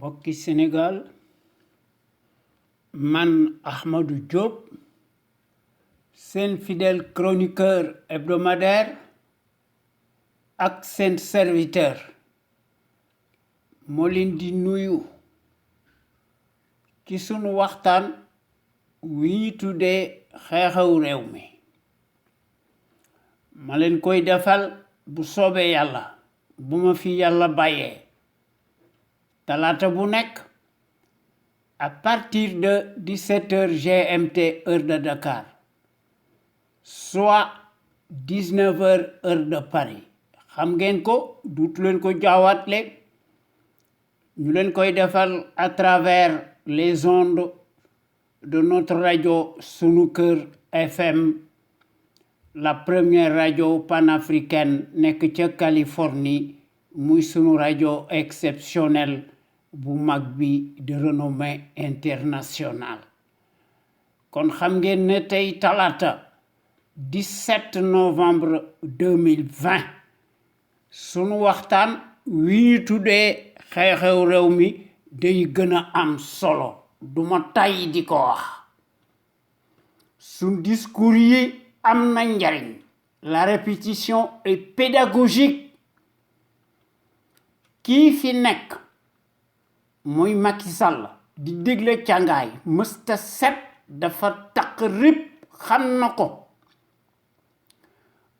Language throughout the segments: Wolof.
mbokki Sénégal man Ahmadou Diop seen fidèle chroniqueur hebdomadaire ak seen serviteur moo leen di nuyu ci sunu waxtaan wi ñu tuddee xew-xewu réew mi ma leen koy defal bu soobee yàlla bu ma fi yàlla bàyyee talaata bu nekk à partir de 17h GMT heure de Dakar soit 19h heure de Paris xam ngeen ko duutu leen ko jaawatle ñu leen koy defal à travers les ondes de notre radio Sunu Kër FM, la première radio panafricaine nekk ca Californie muy sunu radio exceptionnelle bu mag bi de renommée internationale kon xam ngeen ne tey talaata 17 novembre 2020 sunu waxtaan wi ñu tuddee xew-xew réew mi day gën a am solo duma tàyyi di ko wax sunu discours yi am na njariñ la répétition est pédagogique kii fi nekk muy Macky Sall di dégle càngaay mësta set dafa taq rib xam na ko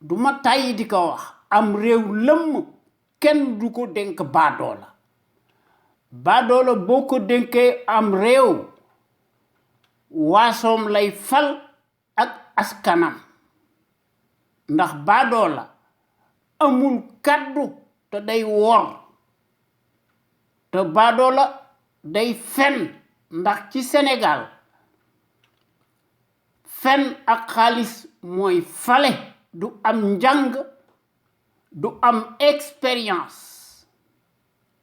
duma tàyyi di ko wax am réew lëmm kenn du ko dénk baadoola boo ko dénkee am réew waasoom lay fal ak askanam ndax baadoola amul kàddu te day wor te baadoola day fen ndax ci Sénégal fen ak xaalis mooy fale du am njàng du am expérience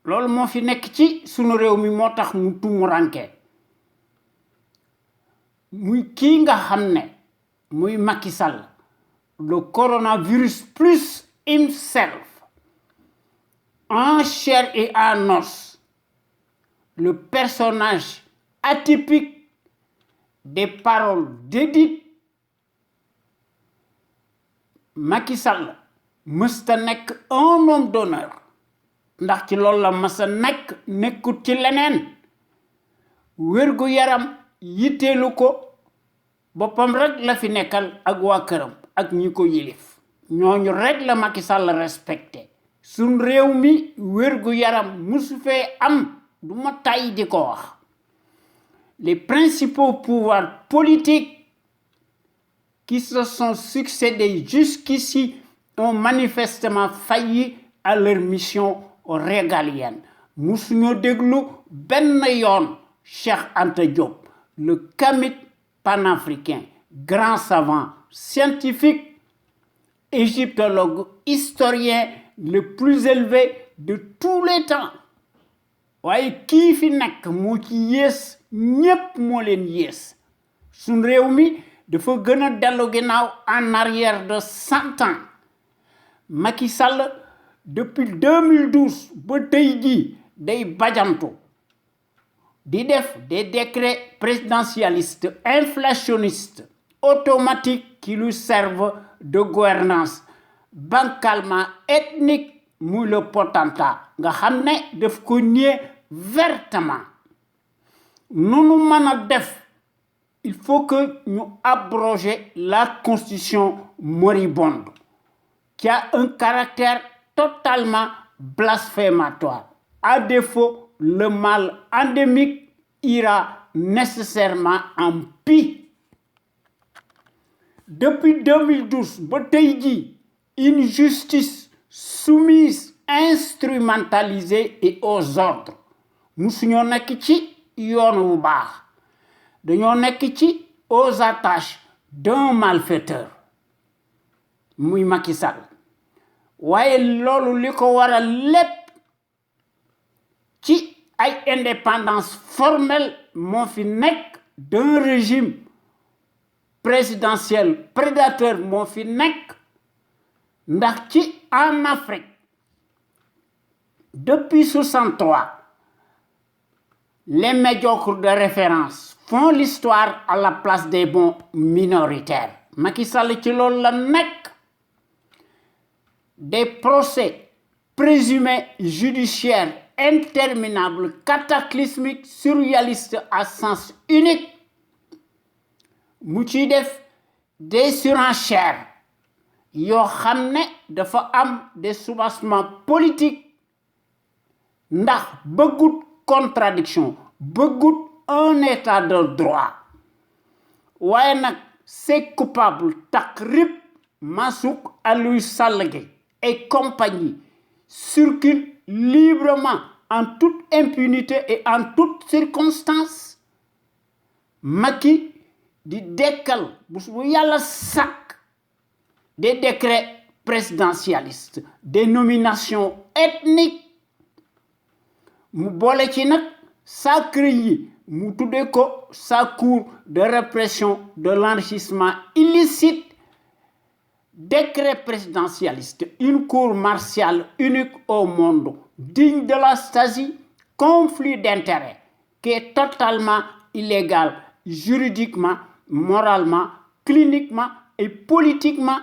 loolu moo fi nekk ci sunu réew mi moo tax mu tumuranke muy kii nga xam ne muy Macky Sall le coronavirus plus himself en chair et en os le personnage atypique des paroles dédites Macky Sall mësta nekk un homme d'honneur ndax ci loolu la masa nekk nekkut ci leneen wérgu yaram yitteelu ko boppam rek la fi nekkal ak waa këram ak ñi ko yilif ñooñu rek la Macky Sall respecté suñ réew mi wérgu yaram musu fee am du ma tàyyi di ko wax les principaux pouvoirs politiques qui se sont succédés jusqu'ici ont manifestement failli à leur mission régalienne musuñoo déglu benn yoon Cheikh Anta Diop le kamit panafricain grand savant scientifique égyptologue historien le plus élevé de tous les temps waaye kii fi nekk moo ci yées ñépp moo leen yées suñ réew mi dafa gën a dellu ginnaaw en arrière de 100 ans Macky Sall depuis 2012 ba tey jii day bajantu di def des décrets présidentialistes inflationnistes automatiques qui lui servent de gouvernance bancalement ethnique muy le potentat nga xam ne daf ko nier vertement nunu mën a def il faut que ñu abroger la constitution moribonde qui a un caractère totalement blasphématoire. À défaut, le mal endémique ira nécessairement en pis. Depuis 2012, ba tey jii une justice soumise, instrumentalisée et aux ordres musuñoo nekk ci yoon wu baax dañoo nekk ci aux attaches d'un malfaiteur muy Macky Sall waaye loolu li ko waral lépp ci ay indépendance formelle moo fi nekk d'un régime présidentiel prédateur moo fi nekk ndax ci en Afrique depuis 63 les médiocres de référence font l'histoire à la place des bons minoritaires. Macky Sall ci loolu la nekk. Des procès présumés judiciaires interminables, cataclysmiques, surréalistes à sens unique. Mu ciy def des surenchères yoo xam ne dafa am des soubassements politiques ndax bëggut contradiction bëggut un état de droit waaye nag c'est coupable takrib Massouk Aliou Sall et compagnie circulent librement en toute impunité et en toutes circonstances. Macky di dekkal bu yàlla sàkk des décrets présidentialistes, des nominations ethniques. Mu boole ci nag sacre yi mu tuddee ko sa cour de répression de l'enrichissement illicite. Décret présidentialiste, une cour martiale unique au monde, digne de la Stasi, conflit d'intérêts, qui est totalement illégal, juridiquement, moralement, cliniquement et politiquement,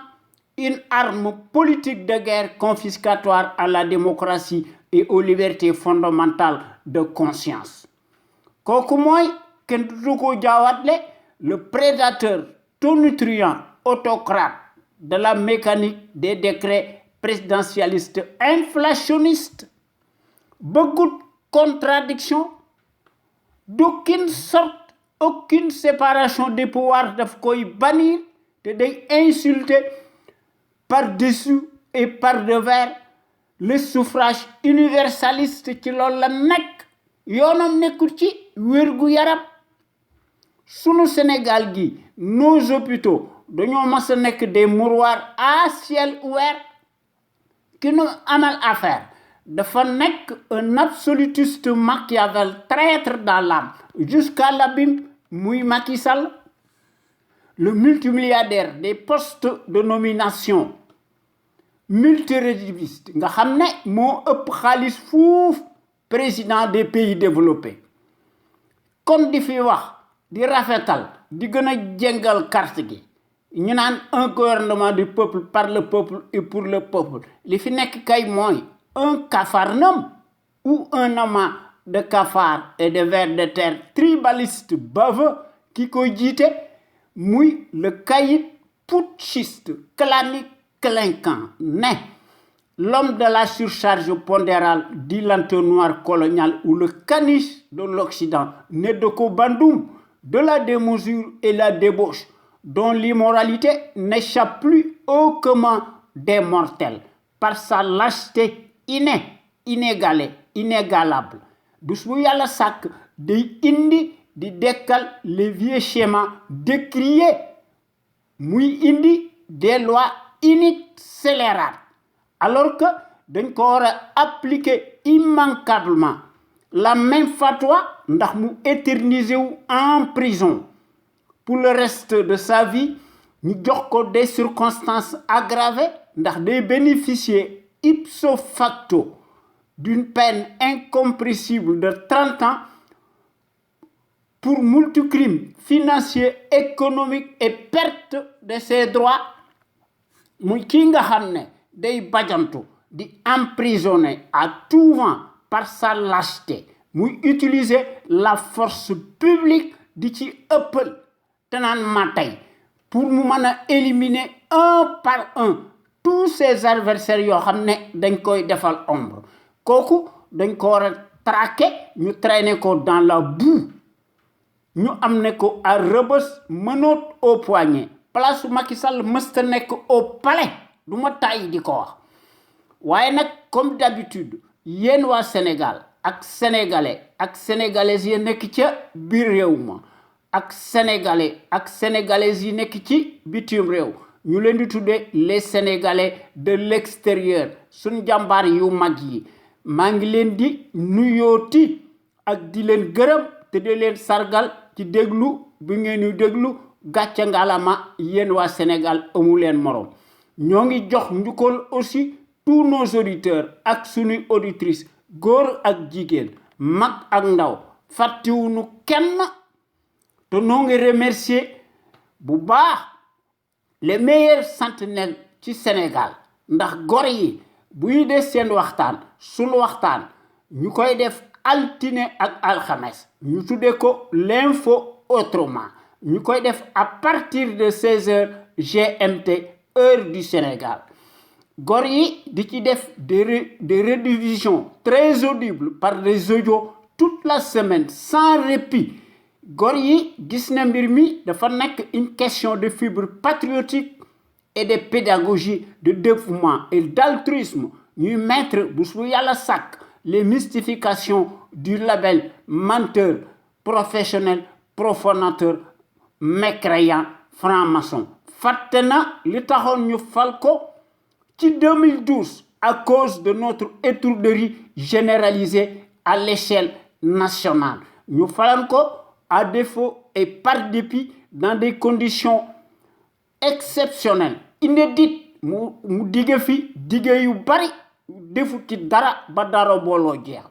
une arme politique de guerre confiscatoire à la démocratie et aux libertés fondamentales de conscience. Kooku mooy kenn du ko jaawatle le prédateur tonitruant autocrate de la mécanique des décrets présidentialistes inflationnistes. Beaucoup de contradictions, d'aucune sorte, aucune séparation des pouvoirs daf koy bannir te day insulter par-dessus et par-devers le suffrage universaliste ci loolu la nekk yoonam nekkul ci wérgu yaram. Sunu Sénégal gi nos hôpitaux dañoo mas a nekk des mouroirs à ciel ouvert qui nu amal affaire dafa nekk un absolutiste Machiavel traître dans l'âme jusqu'à l'abîme muy Macky Sall, le multimilliardaire des postes de nomination multirécidiviste nga xam ne moo ëpp xaalis fuuf président des pays développés kon di fi wax di rafetal di gën a jéngal carte gi ñu naan un gouvernement du peuple par le peuple et pour le peuple li fi nekk kay mooy un capharnaüm ou un amas de cafards et de vers de terre tribaliste baveux ki koy jiite muy le caïd putschiste clanique clinquant né l'homme de la surcharge pondérale dit l'entonnoir colonial ou le caniche de l'Occident né de Kobandoum de la démesure et la débauche dont l'immoralité n'échappe plus au commun des mortels par sa lâcheté innée, inégalée, inégalable. Dus bu yàlla sàkk day indi di dekkal les vieux schémas décriés muy indi des lois iniques scélérates alors que dañ ko war a appliquer immanquablement la même fatwa ndax mu éterniser wu en prison pour le reste de sa vie ñu jox ko des circonstances aggravées ndax day bénéficier ipso facto d'une peine incompressible de 30 ans pour multicrime financier, économique et perte de ses droits. Muy kii nga xam ne day bajantu di emprisonner à tout vent par sa lâcheté muy utiliser la force publique di ci ëppal te naan ma tey pour mu mën a éliminer un par un tous ces adversaires yoo xam ne dañ koy defal ombre kooku dañ ko war a traquer ñu traîner ko dans la boue ñu amener ko à Rebeuss menottes au poignet place Macky Sall mësta nekk au palais du ma tàyyi di ko wax waaye nag comme d'habitude yéen waa Sénégal ak sénégalais ak sénégalaises yi nekk ca biir réew ma ak sénégalais ak sénégalaises yi nekk ci bitim réew ñu leen di tuddee les sénégalais de l'extérieur suñ jàmbaar yu mag yi maa ngi leen di nuyooti ak di leen gërëm te di leen sargal ci déglu bi ngeen ñu déglu gàcce ngalama yéen waa Sénégal amu leen morom ñoo ngi jox njukkal aussi tous nos auditeurs ak suñuy auditrices góor ak jigéen mag ak ndaw fàttewuñu kenn te noo ngi remercier bu baax les meilleurs sentinelles ci Sénégal ndax gor yi bu ñu def seen waxtaan sunu waxtaan ñu koy def altine ak alxames ñu tuddee ko l'info autrement ñu koy def à partir de 16h GMT heure du Sénégal gor yi di ci def des rediffusions très audibles par des audios toute la semaine sans répit gor yi gis na mbir mi dafa nekk une question de fibre patriotique et de pédagogie de dévouement et d'altruisme ñuy mettre bés bu yàlla sàkk les mystifications du label menteur professionnel profanateur mécréant franc-maçon fàtte na li taxoon ñu fal ko ci 2012 à cause de notre étourderie généralisée à l'échelle nationale ñu falan ko à défaut et par dépit dans des conditions exceptionnelles inédites mu dige fi dige yu bari defu ci dara ba dara booloo jeex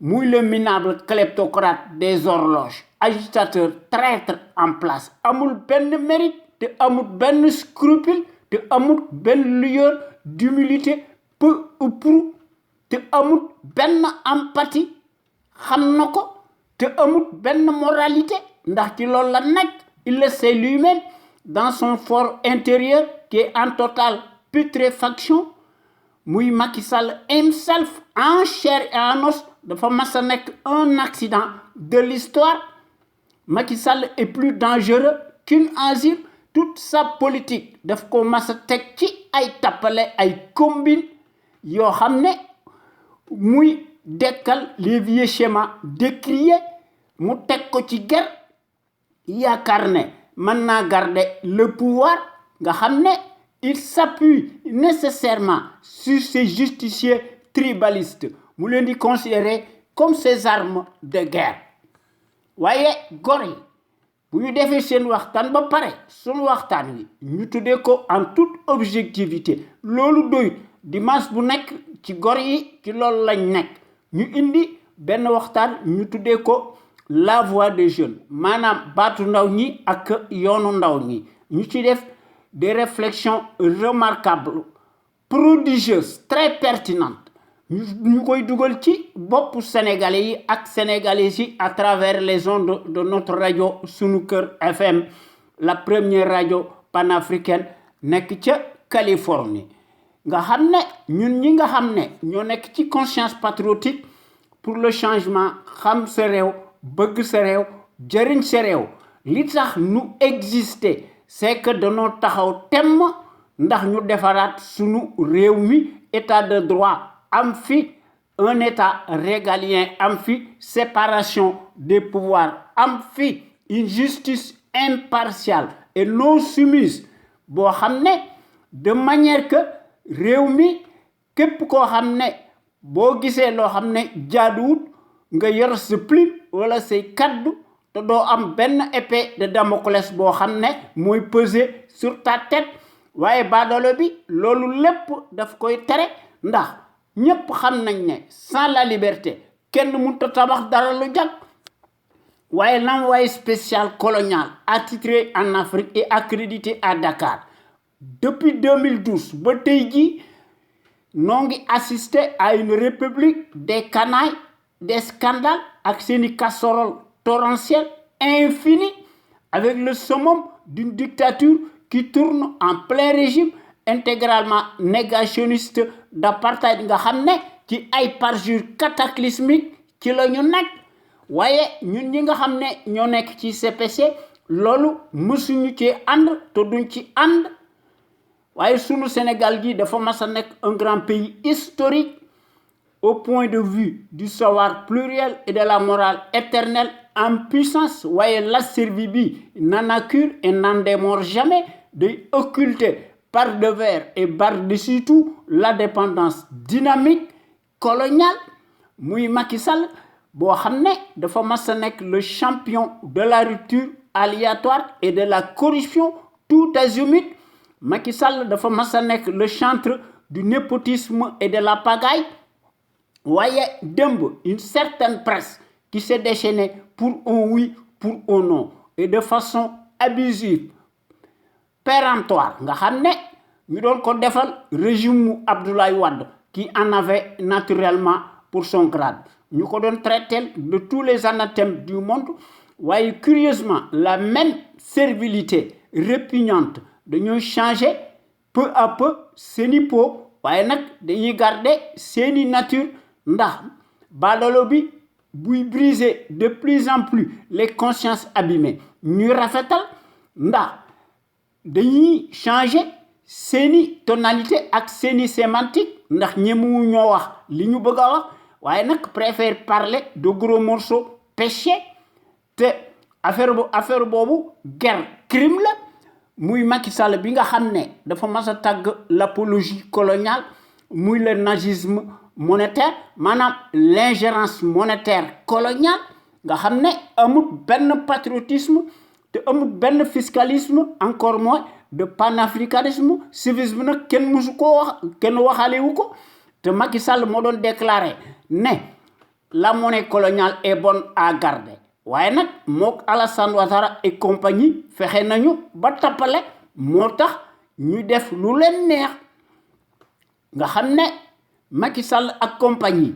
muy le minable kleptocrate des horloges agitateur traître en place amul benn mérite te amul benn scrupule te amul benn lueur d'humilité peu ou prou te amul benn empathie xam na ko te amul benn moralité ndax ci loolu la nekk il le sait lui-même dans son fort intérieur qui est en totale putréfaction muy Macky Sall himself en chair et en os dafa mas a nekk un accident de l'histoire Macky Sall est plus dangereux qu'une asile toute sa politique daf ko mas a teg ci ay tappale ay combine yoo xam ne muy dekkal les vieux schémas décriés mu teg ko ci guerre yaakaar ne mën naa garder le pouvoir nga xam ne il s'appuie nécessairement sur ces justiciers tribalistes mu leen di considérer comme ses armes de guerre waaye gor yi bu ñu defee seen waxtaan ba pare sunu waxtaan wi ñu tuddee ko en toute objectivité loolu doy dimanche bu nekk ci gor yi ci loolu lañ nekk ñu indi benn waxtaan ñu tuddee ko la voix des jeunes maanaam baatu ndaw ñi ak yoonu ndaw ñi ñu ci def des réflexions remarquables prodigieuses très pertinentes ñu koy dugal ci boppu sénégalais yi ak sénégalais yi à travers les ondes de notre radio Sunu Kër FM la première radio panafricaine nekk ca Californie nga xam ne ñun ñi nga xam ne ñoo nekk ci conscience patriotique pour le changement xam sa réew bëgg sa réew jëriñ sa réew li tax nu exister c'est que danoo taxaw temm ndax ñu defaraat sunu réew mi état de droit am fi un état régalien am fi séparation des pouvoirs am fi une justice impartiale et non soumise boo xam ne de manière que réew mi képp koo xam ne boo gisee loo xam ne jaaduwut nga yor sa plume wala say kaddu te doo am benn épée de Damoclès boo xam ne mooy peser sur ta tête waaye baadoolo bi loolu lépp daf koy tere ndax ñépp xam nañ ne sans la liberté kenn mënut a tabax dara lu jag waaye l'envoyé spécial colonial attitré en Afrique et accrédité à Dakar depuis 2012 ba tey jii noo ngi assisté à une république des canailles des scandales ak seeni casseroles torrentielles infinies avec le summum d'une dictature qui tourne en plein régime intégralement négationniste d'apartheid nga xam ne ci ay parjures cataclysmiques ci la ñu nekk waaye ñun ñi nga xam ne ñoo nekk ci CPC loolu mësuñu ci ànd te duñ ci ànd waaye sunu Sénégal gi dafa mas a nekk un grand pays historique au point de vue du savoir pluriel et de la morale éternelle en puissance waaye l'asservi bi n'en accule et n'en démord jamais de occulter par devers et par-dessus tout la dépendance dynamique coloniale muy Macky Sall boo xam ne dafa mas a nekk le champion de la rupture aléatoire et de la corruption tout azimut Macky Sall dafa mas a nekk le chantre du népotisme et de la pagaille waaye démb une certaine presse qui s'est déchaîné pour un oui, pour un non, et de façon abusive, péremptoire, nga xam ne ñu doon ko defal régime Abdoulaye Wade qui en avait naturellement pour son grade. Nous avons traité de tous les anathèmes du monde. Voyez curieusement, la même servilité répugnante de nous changer peu à peu, c'est nipo. Voyez, de garder c'est nature. Ndax badalobi buy briser de plus en plus les consciences abîmées. Nous rafetal ndax dañuy changer seeni tonalité ak seeni sémantique ndax ñemu ñoo wax li ñu bëgg wax waaye nag préfère parler de gros morceaux péché te affaire boobu guerre crime la muy Macky Sall bi nga xam ne dafa mas a tàgg l'apologie coloniale muy le nazisme monétaire maanaam l'ingérence monétaire coloniale nga xam ne amul benn patriotisme te amul benn fiscalisme encore moins de panafricanisme civisme nag kenn musu koo wax kenn waxaalewu ko te Macky Sall moo doon déclaré ne la monnaie coloniale est bonne à garder waaye nag mook Alassane Ouattara et compagnie fexe nañu ba tappale moo tax ñu def lu leen neex nga xam ne Macky Sall ak compagnie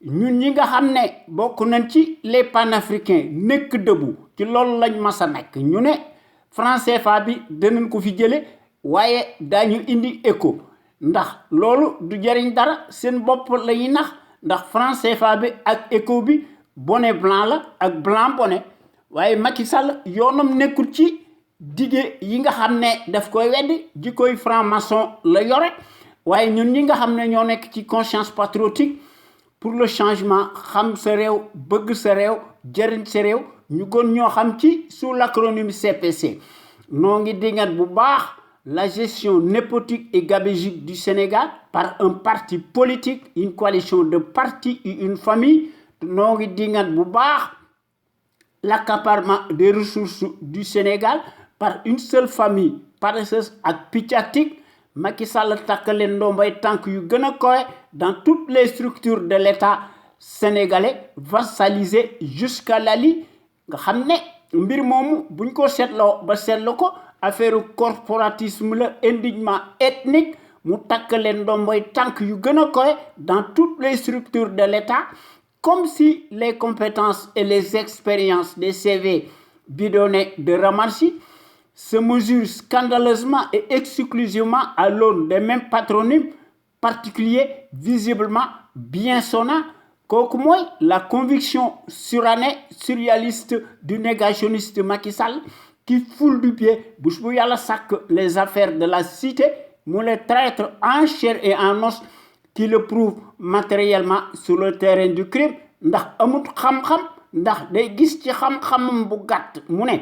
ñun ñi nga xam ne bokk nañ ci les panafricains nekk debout ci loolu lañ mas a nekk ñu ne franc CFA bi danañ ko fi jële waaye daañu indi éco ndax loolu du jariñ dara seen bopp lañuy nax ndax franc CFA bi ak éco bi bonnet blanc la ak blanc bonnet waaye Macky Sall yoonam nekkul ci dige yi nga xam ne daf koy weddi ji koy franc maçon la yore waaye ñun ñi nga xam ne ñoo nekk ci conscience patriotique pour le changement xam sa réew bëgg sa réew jëriñ sa réew ñu gën ñoo xam ci sous l'acronyme CPC noo ngi dingat bu baax la gestion népotique et gabégique du Sénégal par un parti politique une coalition de partis et une famille noo ngi dingat bu baax l'accaparement des ressources du Sénégal par une seule famille paresseuse ak piccatique Macky Sall takk leen ndombay tànk yu gën a kowe dans toutes les structures de l'État sénégalais vassalisé jusqu'à Lali nga xam ne mbir moomu buñ ko seetloo ba seetlu ko affaire corporatisme la indignement ethnique mu takk leen ndombay tànk yu gën a kowe dans toutes les structures de l'État comme si les compétences et les expériences des CV bidonnés de Ramarchi se mesurent scandaleusement et exclusivement à l'aune des mêmes patronymes particuliers visiblement bien sonnants kooku mooy la conviction surannée surréaliste du négationniste Macky Sall qui foule du pied bés bu yàlla sàkk les affaires de la cité mu les traître en chair et en os qui le prouve matériellement sur le terrain du crime ndax amut xam-xam ndax day gis ci xam-xamam bu gàtt mu ne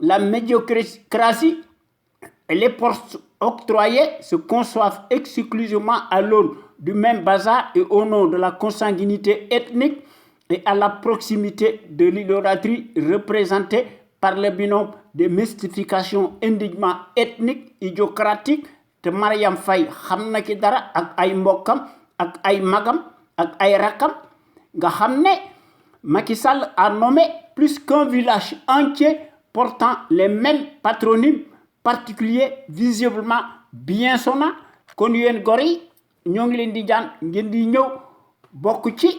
la médiocratie et les postes octroyés se conçoivent exclusivement à l'aune du même bazar et au nom de la consanguinité ethnique et à la proximité de l'idolâtrie représentée par le binôme des mystifications indignement ethnique idiocratique te Mariam Faye xam na ci dara ak ay mbokkam ak ay magam ak ay rakam nga xam ne Macky Sall a nommé plus qu'un village entier portant les mêmes patronymes particuliers visiblement bien sonnants kon yéen gor yi ñoo ngi leen di jaan ngeen di ñëw bokk ci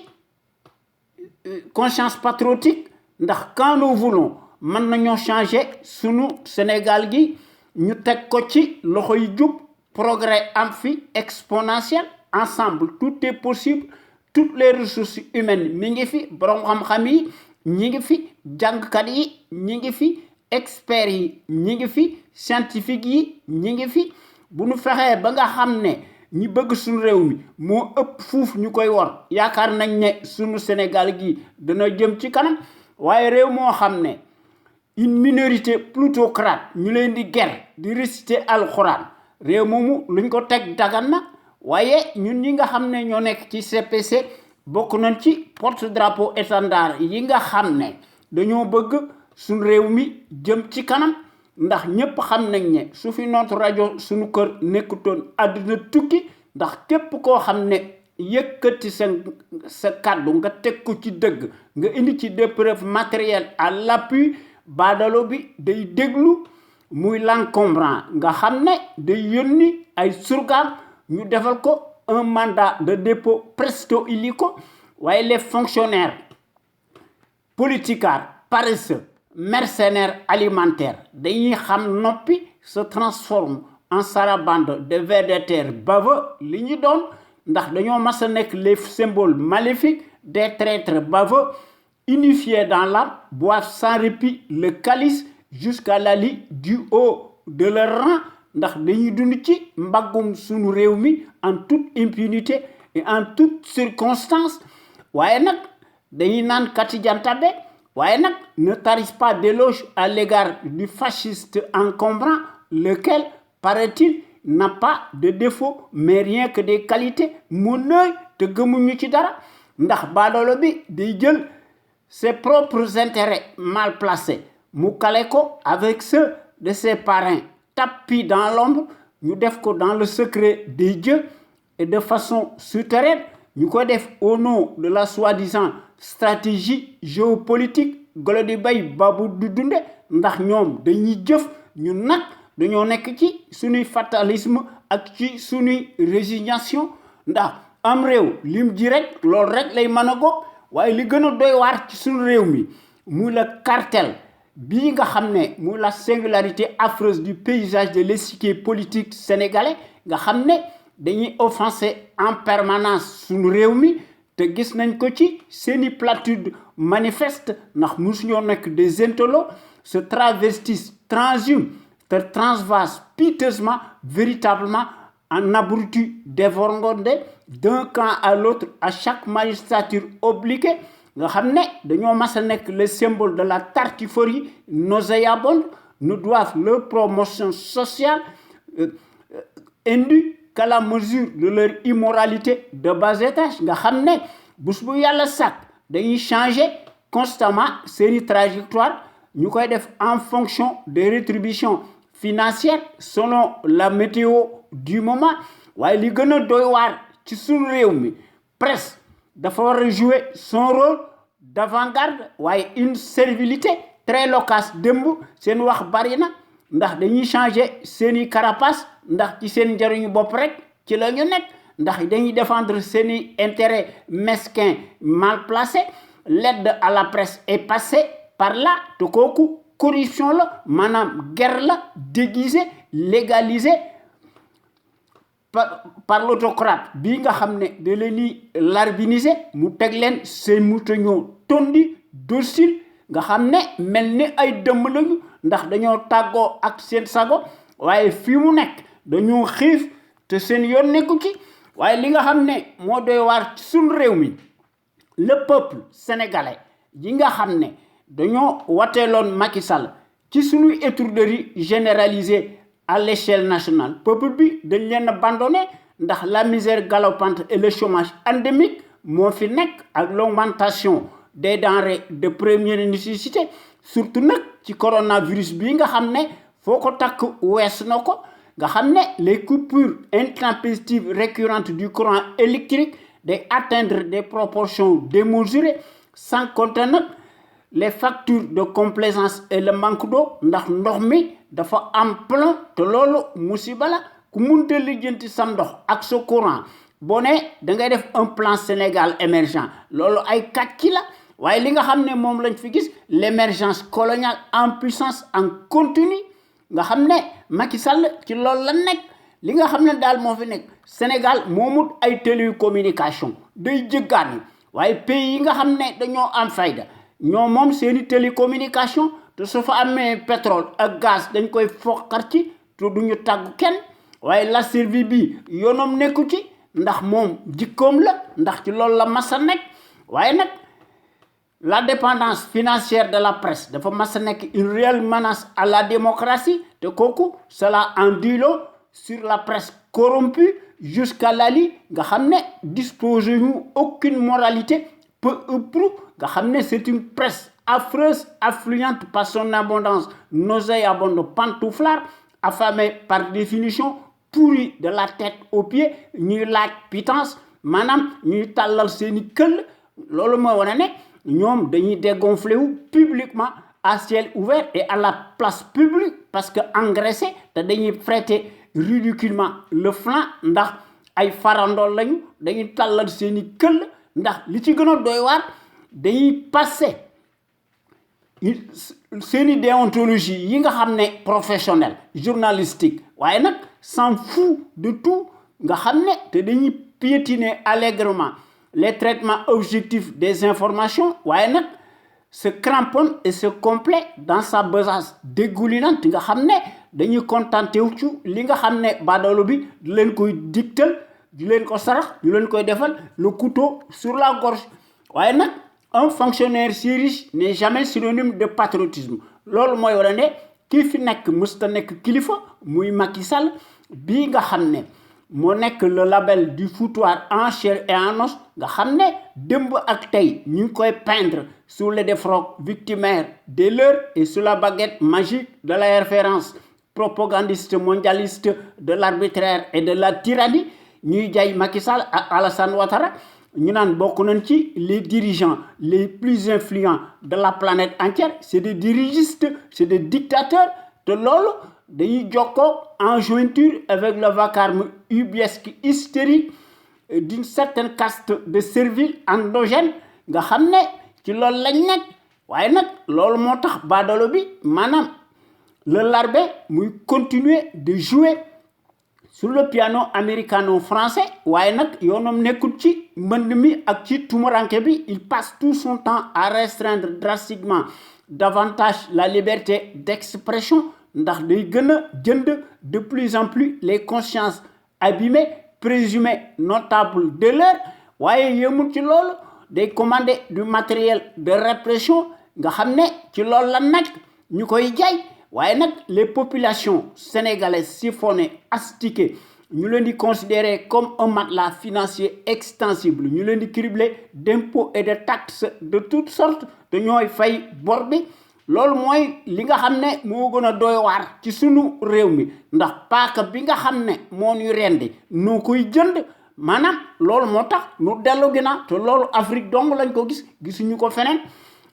conscience patriotique ndax quand nous voulons mën nañoo changer sunu Sénégal gi ñu teg ko ci loxo yi jub progrès am fi exponentiel ensemble tout est possible toutes les ressources humaines mi ngi fi borom xam-xam yi ñi ngi fi jàngkat yi ñi ngi fi experts yi ñi ngi fi scientifique yi ñi ngi fi bu ñu fexee ba nga xam ne ñi bëgg suñu réew mi moo ëpp fuuf ñu koy wor yaakaar nañ ne suñu Sénégal gi dana jëm ci kanam waaye réew moo xam ne une minorité plutocrate ñu leen di ger di réciter alxuraan réew moomu luñ ko teg dagan na waaye ñun ñi nga xam ne ñoo nekk ci CPC bokk nañ ci porte drapeau étendard yi nga xam ne dañoo bëgg suñu réew mi jëm ci kanam ndax ñëpp xam nañ ne su fi notre rajo suñu kër nekkutoon àdduna tukki ndax képp koo xam ne yëkkati sa kàddu nga teg ko ci dëgg nga indi ci des preuves matérielles à l'appui baadalo bi day déglu muy l'encombrant nga xam ne day yónni ay surgaam ñu defal ko un mandat de dépôt presto illico waaye les fonctionnaires politicards paresseux mercenaires alimentaires dañuy xam noppi se transforme en sarabande de vers de terre baveux li ñu doon ndax dañoo mas a nekk les symboles maléfiques des traîtres baveux unifiés dans l'âme boivent sans répit le calice jusqu'à la lie du haut de leur rang ndax dañuy dund ci mbaggum sunu réew mi en toute impunité et en toute circonstance waaye nag dañuy naan kati jantabe waaye nag ne tarisse pas d'éloge à l'égard du fasciste encombrant lequel paraît-il n'a pas de défaut mais rien que des qualités mu nëy te gëmuñu ci dara ndax baadoolo bi day jël ses propres intérêts mal placés mu kale ko avec ceux de ses parrains tapis dans l'ombre ñu def ko dans le secret des dieux et de façon souterraine ñu ko def au nom de la soi-disant stratégie géopolitique golo di bay babu du dunde ndax ñoom dañuy jëf ñu nag dañoo nekk ci suñuy fatalisme ak ci suñuy résignation ndax am réew lim ji rek loolu rek lay mën a góob waaye li gën a doy waar ci suñu réew mi muy la cartel bii nga xam ne muy la singularité affreuse du paysage de l'échiquier politique sénégalais nga xam ne dañuy offenser en permanence suñu réew mi te gis nañ ko ci seeni platitude manifeste ndax musuñoo nekk des intellos se travestissent transhument te transvasent piteusement véritablement en abrutis dévergondés d'un camp à l'autre à chaque magistrature obliquée nga xam ne dañoo mas a nekk le symbole de la tartufferie nauséabonde nous doivent leur promotion sociale indue qu'à la mesure de leur immoralité de bas étage nga xam ne bés bu yàlla sàkk dañuy changer constamment seeni trajectoire ñu koy def en fonction des rétributions financières selon la météo du moment waaye li gën a doy waar ci suñu réew mi presse dafa war a jouer son rôle d'avant-garde waaye une servilité très loquace démb seen wax bari na ndax dañuy changer seeni carapace ndax ci seen njariñu bopp rek ci la ñu nekk ndax dañuy défendre seeni intérêts mesquins mal placés l'aide à la presse est passée par là te kooku corruption la maanaam guerre la déguisée légalisée par l'autocrate bii nga xam ne da leen di larbiniser mu teg leen seen moutonniers tondi docile nga xam ne mel ni ay dëmm lañu ndax dañoo tàggoo ak seen sago waaye fii mu nekk dañoo xiif te seen yoon nekku ci waaye li nga xam ne moo doy waar ci suñu réew mi le peuple sénégalais yi nga xam ne dañoo wateeloon Macky Sall ci suñuy étourderie généralisée à l'échelle nationale peuple bi dañ leen abandonné ndax la misère galopante et le chômage endémique moo fi nekk ak l'augmentation des denrées de première nécessité surtout nag ci coronavirus bii nga xam ne foo ko takk wees na ko nga xam ne les coupures intempestives récurrentes du courant électrique day atteindre des proportions démesurées sans compter nag les factures de complaisance et le manque d'eau ndax ndox mi dafa am plein te loolu musiba la ku munte lijjanti sam ndox ak sa courant boo ne da ngay def un plan Sénégal émergent loolu ay kàcci la waaye li nga xam ne moom lañ fi gis l'émergence coloniale en puissance en continu nga xam ne Macky Sall ci loolu la nekk li nga xam ne daal moo fi nekk Sénégal moomut ay télécommunication day jëggaani waaye pays yi nga xam ne dañoo am fayda ñoo moom seeni télécommunication te su fa amee pétrole ak gaz dañ koy foqar ci te duñu tàggu kenn waaye la Servie bi yoonam nekku ci ndax moom jikkoom la ndax ci loolu la masa nekk waaye nag la dépendance financière de la presse dafa mas a nekk une réelle menace à la démocratie te kooku cela en dit long sur la presse corrompue jusqu'à l'ali nga xam ne disposer ñu aucune moralité peu ou prou nga xam ne c'est une presse affreuse affluente par son abondance nauséabonde pantouflard affamée par définition pourrie de la tête aux pieds ñuy laaj pitance maanaam ñuy tàllal seeni këll loolu mooy wane ne ñoom dañuy dégonfler wu publiquement à ciel ouvert et à la place publique parce que engraissé te dañuy prêter ridiculement le flanc ndax ay farandool lañu dañuy tàllal seeni këll ndax li ci gën a doy waar dañuy passer seeni déontologie yi nga xam ne professionnel journalistique waaye nag s'en fout de tout nga xam ne te dañuy piétiner allègrement les traitements objectifs des informations waaye nag se cramponne et se complaît dans sa besace dégoulinante nga xam ne dañuy contenté wu ci li nga xam ne baadoolo bi di leen koy digtal di leen ko sarax di leen koy defal le couteau sur la gorge waaye nag un fonctionnaire si riche n'est jamais synonyme de patriotisme loolu mooy wala ne kii fi nekk mësta nekk kilifa muy Macky Sall bii nga xam ne moo nekk le label du foutoir en chair et en os nga xam ne démb ak tey ñu ngi koy peindre sous le défroque victimaire des leurs et sous la baguette magique de la référence propagandiste mondialiste de l'arbitraire et de la tyrannie ñuy jaay Macky Sall ak Alassane Ouattara ñu naan bokk nañ ci les dirigeants les plus influents de la planète entière c'est des dirigistes c'est des dictateurs te loolu dañuy jokkoo en jointure avec le vacarme ubiesque hystérique d'une certaine caste de serviles endogènes nga xam ne ci loolu lañ nekk waaye nag loolu moo tax baadoolo bi maanaam le larbé muy continuer de jouer sur le piano américano-français waaye nag yoonam nekkul ci mbënd mi ak ci tumuranke bi il passe tout son temps à restreindre drastiquement davantage la liberté d'expression ndax day gën a jënd de plus en plus les consciences abîmées présumées notables de l'heure waaye yemul ci loolu day commander du matériel de répression nga xam ne ci loolu la nag ñu koy jaay waaye nag les populations sénégalaises siphonnées astiquées ñu leen di considérer comme un matelas financier extensible ñu leen di cribler d'impôts et de taxes de toutes sortes te ñooy fay bor bi loolu mooy li nga xam ne moo gën a doy waar ci sunu réew mi ndax paaka bi nga xam ne moo ñuy rendi noo koy jënd maanaam loolu moo tax nu dellu ginnaaw te loolu Afrique dong lañ ko gisuñu ko feneen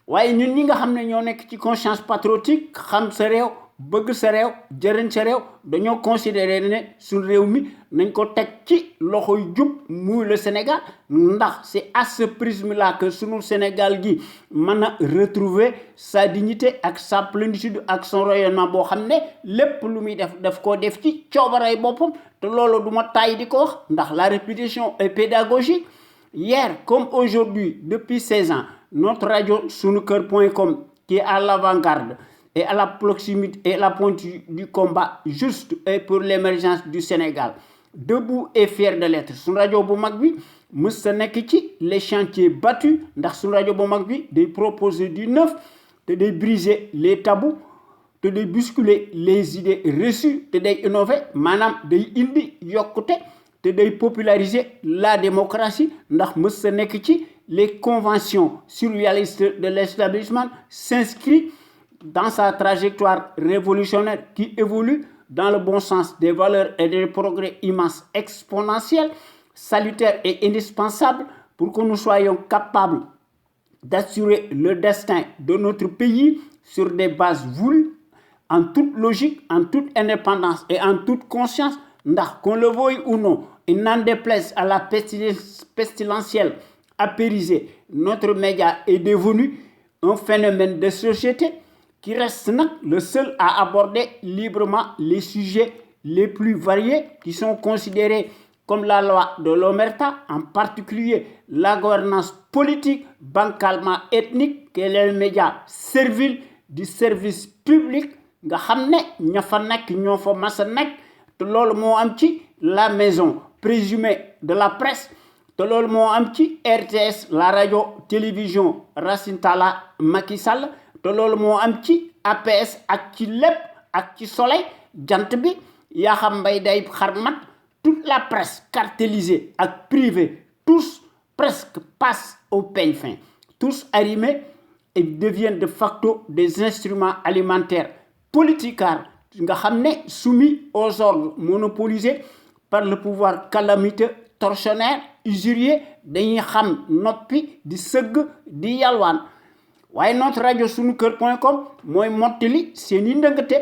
waaye ñun ñi nga xam ne ñoo nekk ci conscience patriotique xam sa réew bëgg sa réew jëriñ sa réew dañoo considérer ne suñu réew mi nañ ko teg ci loxoy jub muy le Sénégal ndax c'est à ce prisme là que sunu Sénégal gi mën a retrouver sa dignité ak sa plénitude ak son rayonnement boo xam ne lépp lu muy def koo def ci coobaray boppam te loolu du ma tàyyi di ko wax ndax la répétition est pédagogique hier comme aujourd'hui depuis 16 ans notre radio sunuker.com qui est à l'avant-garde et à la proximité et la pointe du combat juste et pour l'émergence du Sénégal debout et fier de l'être sunu rajo bu mag bi mës sa nekk ci les chantiers battus ndax sunu rajo bu mag bi day proposer du neuf te day briser les tabous te day bousculer les idées reçues te day innover maanaam day indi yokkute te day populariser la démocratie ndax mës sa nekk ci les conventions surréalistes de l'établissement s'inscrit dans sa trajectoire révolutionnaire qui évolue dans le bon sens des valeurs et des progrès immenses, exponentiels, salutaires et indispensables pour que nous soyons capables d'assurer le destin de notre pays sur des bases voulues, en toute logique, en toute indépendance et en toute conscience, ndax qu'on le veuille ou non, il n'en déplaise à la pestilentielle apérisée, notre média est devenu un phénomène de société qui reste le seul à aborder librement les sujets les plus variés qui sont considérés comme la loi de l'omerta, en particulier la gouvernance politique, bancalement ethnique, que les médias serviles du service public nga xam ne ña fa nekk ñoo fa mas a nekk te loolu moo am ci la maison présumée de la presse te loolu moo am ci RTS la radio télévision Racine Talla Macky Sall te loolu moo am ci APS ak ci lépp ak ci soleil jant bi yaa xam mbay day xarmat toute la presse cartélisée ak privée tous presque passent au peigne fin tous arrimés et deviennent de facto des instruments alimentaires politicards nga xam ne soumis aux ordres monopolisés par le pouvoir calamiteux tortionnaire usurier dañuy xam noppi di sëgg di yalwaan waaye notre rajo sunukër.com mooy mottali seeni ndëngate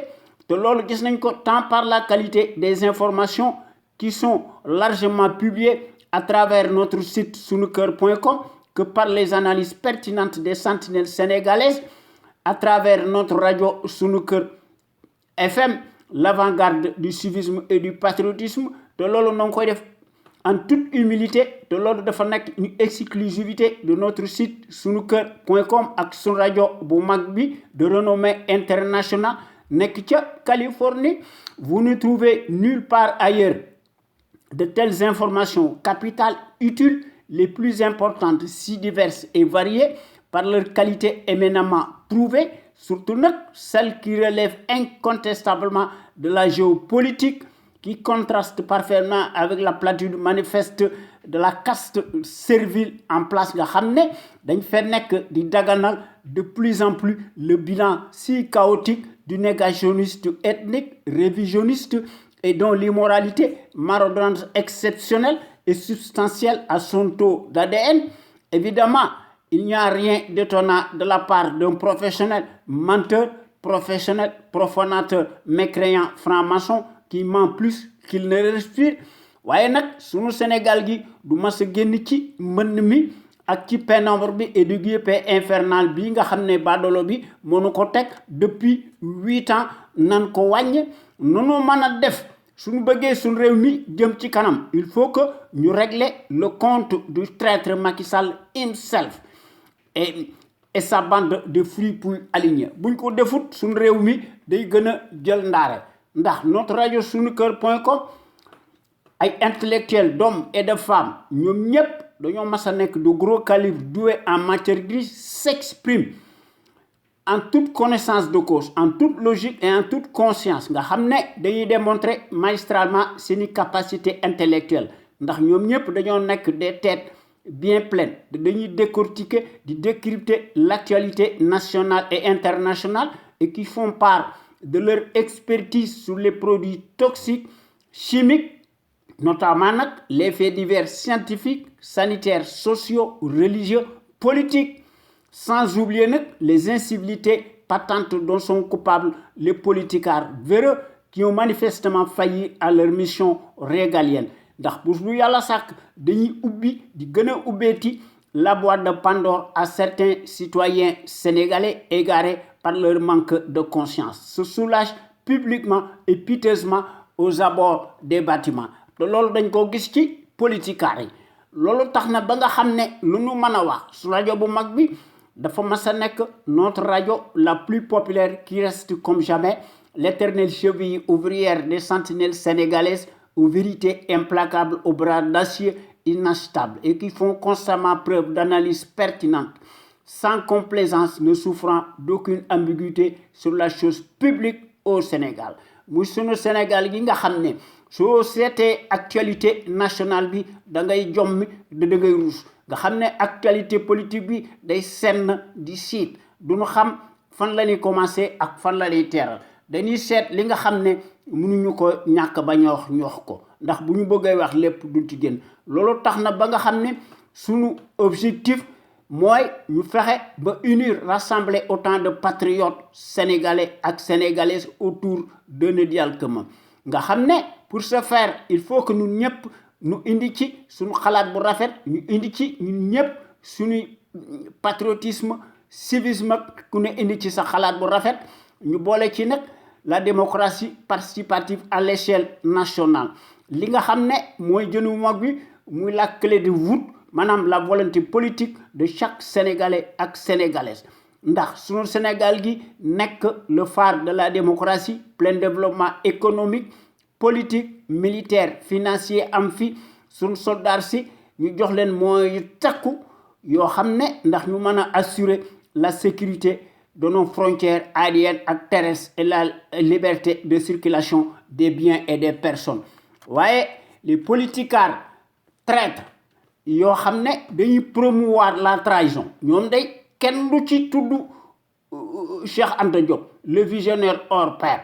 te loolu gis nañ ko tant par la qualité des informations qui sont largement publiées à travers notre site sunukër.com que par les analyses pertinentes des sentinelles sénégalaises à travers notre radio Sunukër FM, l'avant-garde du civisme et du patriotisme. De l'eau non en toute humilité, de l'ordre de une exclusivité de notre site sunukër.com avec son radio Boumagbi de renommée internationale. Nekkia, Californie, vous ne trouvez nulle part ailleurs de telles informations capitales, utiles, les plus importantes, si diverses et variées, par leur qualité éminemment prouvée, surtout celles qui relèvent incontestablement de la géopolitique, qui contraste parfaitement avec la platitude manifeste de la caste servile en place nga xamné dañ fa nek di daganal de plus en plus le bilan si chaotique du négationniste ethnique révisionniste et dont l'immoralité maraudante exceptionnelle et substantielle à son taux d'ADN. Évidemment, il n'y a rien d'étonnant de la part d'un professionnel menteur, professionnel profanateur, mécréant, franc-maçon qui ment plus qu'il ne respire. Waye nak sunu Sénégal gi du mas a génn ci mbënn mi ak ci pénombre bi et du guépé infernal bi nga xamné badolo bi mënu ko tek depuis 8 ans nan ko wàññ nunu mëna def suñu bëggee suñu réew mi jëm ci kanam il faut que ñu régler le compte du traître Macky Sall himself et sa bande de fripouilles alignés buñ ko defut suñu réew mi day gëna jël ndaare ndax notre radio sunukër.com ay intellectuels d'hommes et de femmes ñoom ñëpp dañoo mas a nekk de gros calibre doués en matière grise s'expriment en toute connaissance de cause, en toute logique et en toute conscience nga xam ne dañuy démontrer magistralement seeni capacité intellectuelle ndax ñoom ñëpp dañoo nekk des têtes bien pleines dañuy décortiquer di décrypter l'actualité nationale et internationale et qui font part de leur expertise sur les produits toxiques, chimiques, notamment les faits divers scientifiques, sanitaires, sociaux, religieux, politiques, sans oublier les incivilités patentes dont sont coupables les politicards véreux qui ont manifestement failli à leur mission régalienne. Ndax bu ñu yàlla sàkk dañuy ubbi di gën a ubbeeti la boîte de Pandore à certains citoyens sénégalais égarés par leur manque de conscience, se soulagent publiquement et piteusement aux abords des bâtiments. De loolu dañ ko gis ci politicards yi loolu tax na ba nga xam ne lu ñu mën a wax su rajo bu mag bi dafa mas a nekk notre radio la plus populaire qui reste comme jamais l'éternelle cheville ouvrière des sentinelles sénégalaises aux vérités implacables aux bras d'acier inachetables et qui font constamment preuve d'analyse pertinente sans complaisance ne souffrant d'aucune ambiguïté sur la chose publique au Sénégal muy sunu Sénégal gi nga xam ne soo seetee actualité nationale bi da ngay jommi da ngay ruus nga xam ne actualité politique bi day senn di siit duñu xam fan la ñuy commencé ak fan la ñuy teeral dañuy seet li nga xam ne mënuñu ko ñàkk ba ñoox ko ndax bu ñu bëggee wax lépp duñ ci génn loolu tax na ba nga xam ne sunu objectif mooy ñu fexe ba unir rassembler autant de patriotes sénégalais ak sénégalaises autour d'un idéal commun nga xam ne pour ce faire il faut que ñun ñëpp ñu indi ci suñu xalaat bu rafet ñu indi ci ñun ñëpp suñu patriotisme civisme ku ne indi ci sa xalaat bu rafet ñu boole ci nag la démocratie participative à l'échelle nationale li nga xam ne mooy jënu mag bi muy la clé de voûte maanaam la volonté politique de chaque Sénégalais ak Sénégalaise ndax sunu Sénégal gi nekk le phare de la démocratie plein développement économique politique militaire financier am fi sunu soldats si ñu jox leen mooy takku yoo xam ne ndax ñu mën a assurer la sécurité de nos frontières aériennes et terrestres et la liberté de circulation des biens et des personnes waaye les politicards traîtres yoo xam ne dañuy promouvoir la trahison ñoom day kenn du ci tudd Cheikh Anta Diop le visionnaire hors pair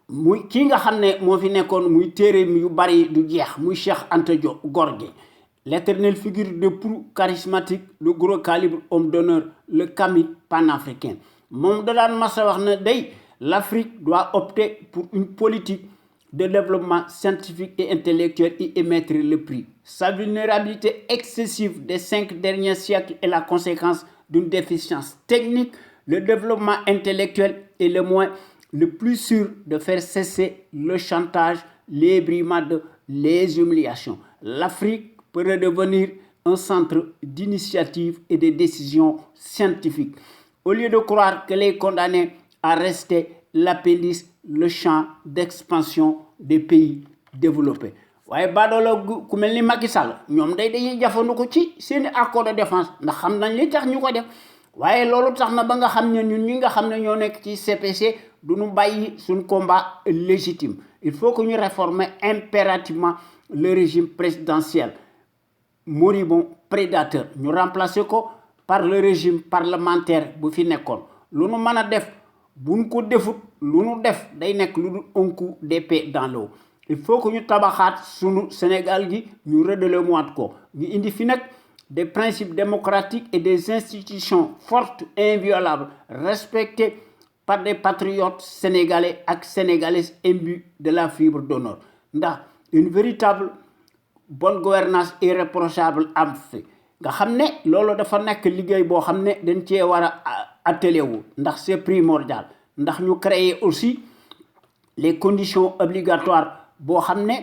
muy kii nga xam ne moo fi nekkoon muy téere yu bari du jeex muy Cheikh Anta Diop góor gi l'éternelle figure de proue charismatique, le gros calibre homme d'honneur, le Kamil panafricain. Moom da daan masa wax ne day l'Afrique doit opter pour une politique de développement scientifique et intellectuel et émettre le prix. Sa vulnérabilité excessive des 5 derniers siècles est la conséquence d'une déficience technique. Le développement intellectuel est le plus sûr de faire cesser le chantage, les brimades, les humiliations. L'Afrique peut redevenir un centre d'initiative et de décision scientifique. Au lieu de croire qu'elle est condamnée à rester l'appendice, le champ d'expansion des pays développés. waaye baadoolo ku mel ni Macky Sall ñoom dañuy jafandiku ci seeni accord de défense ndax xam nañ li tax ñu ko def waaye loolu tax na ba nga xam ne ñun ñi nga xam ne ñoo nekk ci CPC du ñu bàyyi suñ combat légitime. Il faut que ñu réformer impérativement le régime présidentiel moribond prédateur ñu remplacer ko par le régime parlementaire bu fi nekkoon lu nu mën a def buñ ko defut lu nu def day nekk lu un coup d'épée dans l'eau. Il faut que ñu tabaxaat sunu Sénégal gi ñu redélomuwaat ko ñu indi fi nag des principes démocratiques et des institutions fortes et inviolables respectées par des patriotes sénégalais et sénégalaises imbus de la fibre d'honneur ndax une véritable bonne gouvernance irréprochable am fi nga xam ne loolu dafa nekk liggéey boo xam ne dañ cee war a attelé wu ndax c'est primordial ndax ñu créer aussi les conditions obligatoires boo xam ne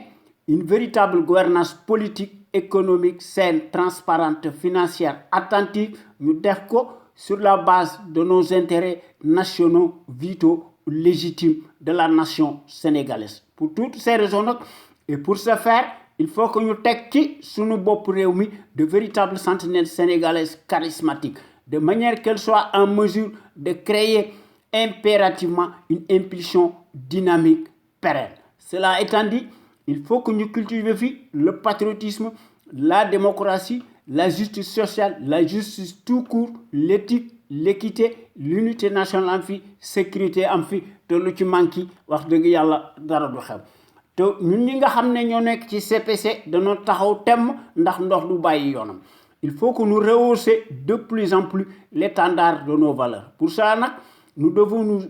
une véritable gouvernance politique économique saine transparente financière attentive ñu def ko sur la base de nos intérêts nationaux vitaux légitimes de la nation sénégalaise. Pour toutes ces raisons nag et pour ce faire il faut que ñu teg ci sunu bopp réew mi de véritables sentinelles sénégalaises charismatiques de manière qu'elles soient en mesure de créer impérativement une impulsion dynamique pérenne. Cela étant dit, il faut que nous cultivions le patriotisme, la démocratie, la justice sociale, la justice tout court, l'éthique, l'équité, l'unité nationale am fi sécurité am fi te lu ci manki wax dëgg yàlla dara du xew te ñun ñi nga xam ne ñoo nekk ci CPC dañoo taxaw temm ndax ndox du bàyyi yoonam. Il faut que nous rehaussions de plus en plus l'étendard de nos valeurs. Pour ça nag nous devons nous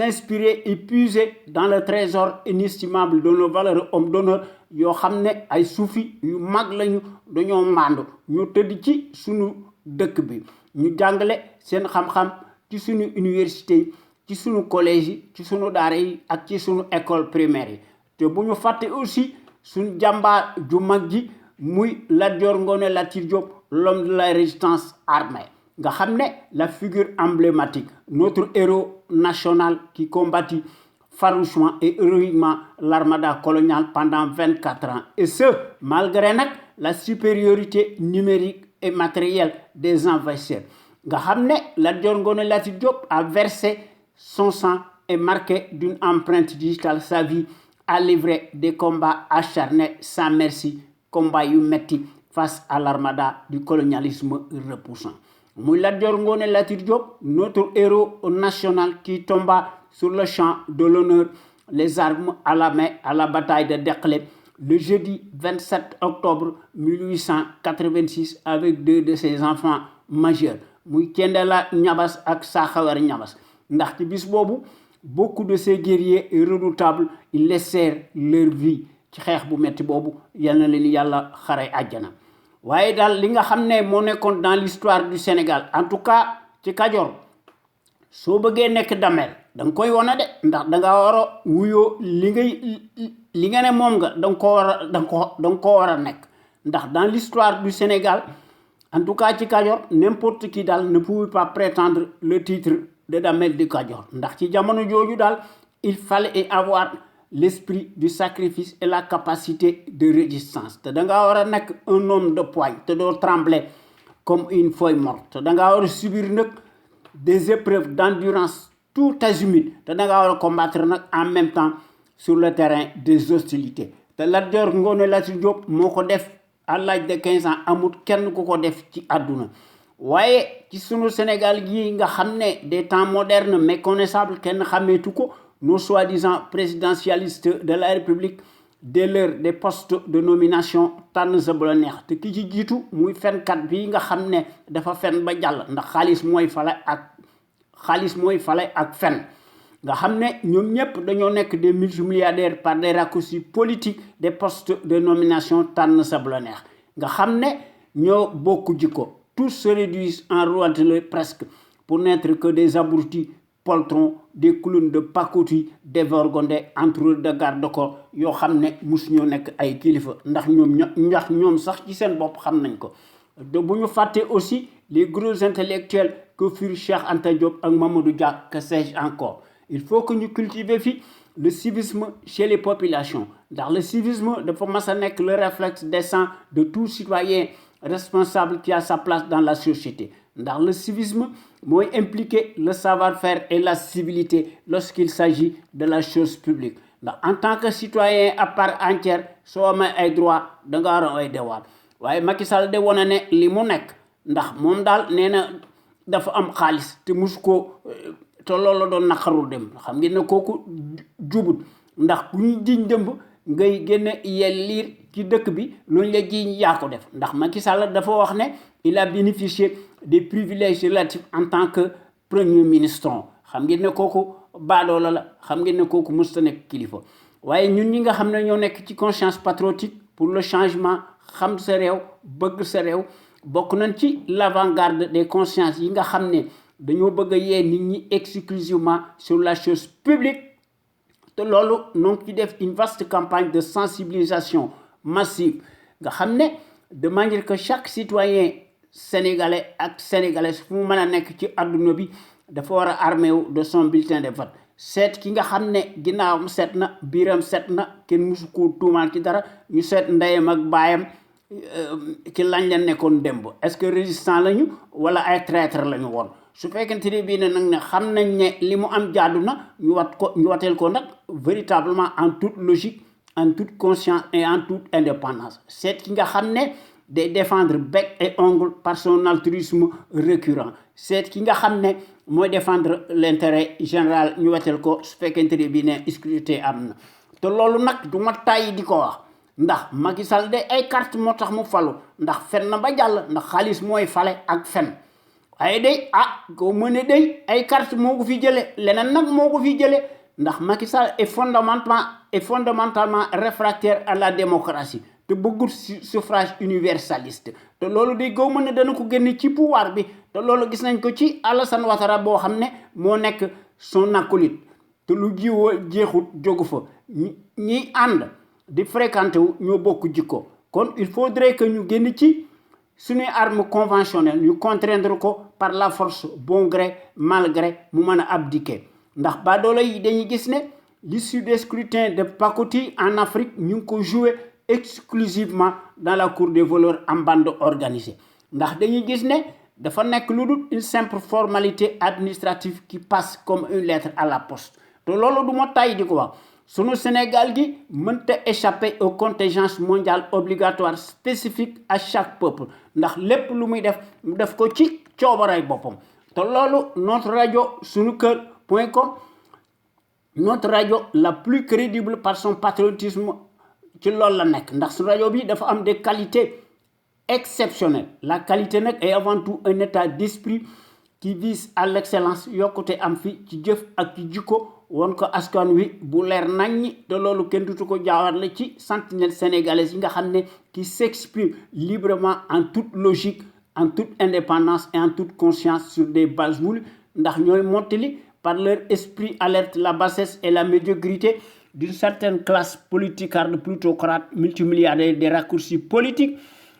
inspirer et puiser dans le trésor inestimable de nos valeurs hommes d'honneur yoo xam ne ay suufi yu mag lañu dañoo màndu ñu tëdd ci sunu dëkk bi ñu jàngale seen xam-xam ci sunu université yi ci sunu collège yi ci sunu daara yi ak ci sunu école primaire yi te bu ñu fàtte aussi sunu jàmbaar ju mag ji muy Lat Dior Ngoné Latyr Diop l'homme de la résistance armée nga xam ne la figure emblématique notre héros national qui combattit farouchement et héroïquement l'armada coloniale pendant 24 ans et ce malgré nag la supériorité numérique et matérielle des envahisseurs nga xam ne Lat Dior Ngoné Latyr Diop a versé son sang et marqué d'une empreinte digitale sa vie a livré des combats acharnés sans merci combat yu metti face à l'armada du colonialisme repoussant. Muy Lat Dior Ngoné Latyr Diop, notre héros national qui tomba sur le champ de l'honneur, les armes à la main à la bataille de Derklé, le jeudi 27 octobre 1886 avec 2 de ses enfants majeurs, muy Thiendella Niabass ak Sakhawar Niabass. Ndax ci bis boobu beaucoup de ces guerriers redoutables ils laissèrent leur vie ci xeex bu metti boobu yal na leen yàlla xare àjjana. waaye daal li nga xam ne moo nekkoon dans l'histoire du Sénégal en tout cas ci Kajoor soo bëggee nekk damel da nga koy wane de ndax da nga war a wuyoo li nga ne moom nga da nga ko war a nekk ndax dans l'histoire du Sénégal en tout cas ci Kajoor n'importe qui daal ne pouvait pas prétendre le titre de damel du Kajoor ndax ci jamono jooju daal il fallait avoir l'esprit du sacrifice et la capacité de résistance te da ngaa war a nekk un homme de poigne te doo trembler comme une feuille morte te da ngaa war a subir nag des épreuves d'endurance tout azimut te da ngaa war a combattre nag en même temps sur le terrain des hostilités te Lat Dior Ngoné Latyr Diop moo ko def à l'âge de 15 ans amut kenn ku ko def ci àdduna waaye ci sunu Sénégal gii nga xam ne des temps modernes méconnaissables kenn xameetu ko nos soi-disant présidentialistes de la République dès l'heure des postes de nomination tànn sa bu la neex te ki ci jiitu muy fenkat bi nga xam ne dafa fen ba jàll ndax xaalis mooy fale ak fen nga xam ne ñoom ñëpp dañoo nekk des multimilliardaires par des raccourcis politiques des postes de nomination tànn sa bu la neex nga xam ne ñoo bokk jikko tous se réduisent en roitelets presque pour n'être que des abrutis poltrons des clowns de pacotille dévergondés entourés de garde-corps yoo xam ne mus ñoo nekk ay kilifa ndax ñoom sax ci seen bopp xam nañ ko de bu ñu fàtte aussi les gros intellectuels que furent Cheikh Anta Diop ak Mamadou Dia que sais-je encore il faut que ñu cultiver fi le civisme chez les populations ndax le civisme dafa mas a nekk le réflexe décent de tout citoyen responsable qui a sa place dans la société ndax le civisme mooy impliquer le savoir-faire et la civilité lorsqu'il s'agit de la chose publique ndax en tant que citoyen à part entière soo amee ay droit da nga war a ay devoir waaye Macky Sall de wane ne li mu nekk ndax moom daal nee na dafa am xaalis te mus ko te loolu la doon naqarul dem xam ngeen ne kooku jubut ndax ku ñu jiñ dëmb ngay génne yelliir ci dëkk bi luñ la jiñ yaa ko def ndax Macky Sall dafa wax ne il a bénéficié des privilèges relatifs en tant que premier ministre xam ngeen ne kooku baadoola la xam ngeen ne kooku mësta nekk kilifa waaye ñun ñi nga xam ne ñoo nekk ci conscience patriotique pour le changement xam sa réew bëgg sa réew bokk nañ ci l'avant-garde des consciences yi nga xam ne dañoo bëgg a yee nit ñi exclusivement sur la chose publique te loolu noo ngi ci def une vaste campagne de sensibilisation massive nga xam ne de manière que chaque citoyen sénégalais ak sénégalaise fu mu mën a nekk ci adduna bi dafa war a armé wu de son bulletin de vote seet ki nga xam ne ginnaawam set na biiram set na kenn musu ko tuumaal ci dara ñu seet ndeyam ak baayam ci lañ leen nekkoon démb est-ce que résistant lañu wala ay traître lañu woon su fekkente ne bii ne nag ne xam nañ ne li mu am jaadu na ñu wateel ko nag véritablement en toute logique en toute conscience et en toute indépendance seet ki nga xam ne day défendre bec et ongle par son altruisme récurrent seet ki nga xam ne mooy défendre l'intérêt général ñu wateel ko su fekkente ne bii ne scrutin am na te loolu nag du ma tàyyi di ko wax ndax Macky Sall de ay carte moo tax mu falu ndax fen na ba jàll ndax xaalis mooy fale ak fen waaye day ko mëne day ay carte moo ko fi jële leneen nag moo ko fi jële ndax Macky Sall est fondamentalement réfractaire à la démocratie te bëggul suffrage universaliste te loolu day gaw mën ne dana ko génne ci pouvoir bi te loolu gis nañ ko ci Alassane Ouattara boo xam ne moo nekk son acolyte te lu jiwoo jeexut jógu fa ñi ànd di fréquenté wu ñoo bokk jikko kon il faudrait que ñu génn ci suñuy arme conventionnelle ñu contraindre ko par la force bon gré mal gré mu mën a abdiquer ndax baadoola yi dañuy gis ne l'issue des scrutins de pacotille en Afrique ñu ngi ko jouer exclusivement dans la cour des voleurs en bande organisée ndax dañuy gis ne dafa nekk lu dul une simple formalité administrative qui passe comme une lettre à la poste te loolu du ma tàyyi di ko wax sunu Sénégal gi mënta échapper aux contingences mondiales obligatoires spécifiques à chaque peuple ndax lépp lu muy def mu def ko ci coobaray boppam te loolu notre rajo sunuker.com notre rajo la plus crédible par son patriotisme ci loolu la nekk ndax su rajo bi dafa am des qualités exceptionnelles la qualité nag est avant tout un état d'esprit qui vise à l'excellence yokkute am fi ci jëf ak ci jikko woon ko askan wi bu leer naññi te loolu kenn dutu ko jaawarle ci sentinelle sénégalaise yi nga xam ne qui s'exprime librement en toute logique en toute indépendance et en toute conscience sur des bases voulues ndax ñooy mottali par leur esprit alerte la bassesse et la médiocrité d'une certaine classe politicarde plutocrate multimilliardaire des raccourcis politiques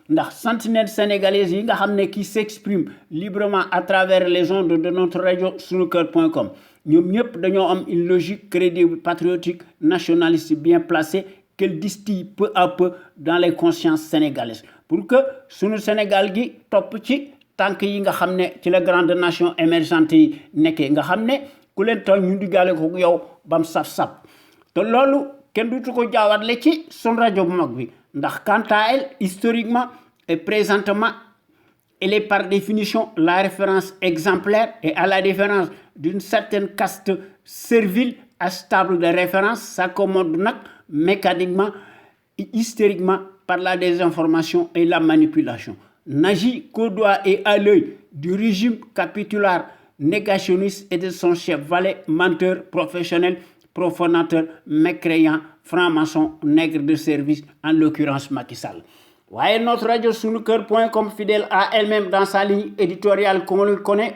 ndax sentinelle sénégalaise yi nga xam ne qui s'exprime librement à travers les ondes de notre radio sunuker.com ñoom ñëpp dañoo am une logique crédible patriotique nationaliste bien placée qu'elle distille peu à peu dans les consciences sénégalaises pour que sunu Sénégal gi topp ci tànk yi nga xam ne ci la grande nation émergente yi nekkee nga xam ne ku leen tooñ ñu diggaale ko yow bam saf-saf te loolu kenn dutu ko jaawatle ci sun rajo bu mag bi ndax quant à elle historiquement et présentement elle est par définition la référence exemplaire et à la différence d'une certaine caste servile à stable de référence s'accommode nag mécaniquement hystériquement par la désinformation et la manipulation, n'agit qu'au doigt et à l'œil du régime capitulaire négationniste et de son chef valet, menteur, professionnel, profanateur, mécréant, franc-maçon, nègre de service, en l'occurrence Macky Sall. Voyez notre radio sunuker.com, fidèle à elle-même dans sa ligne éditoriale qu'on le connaît,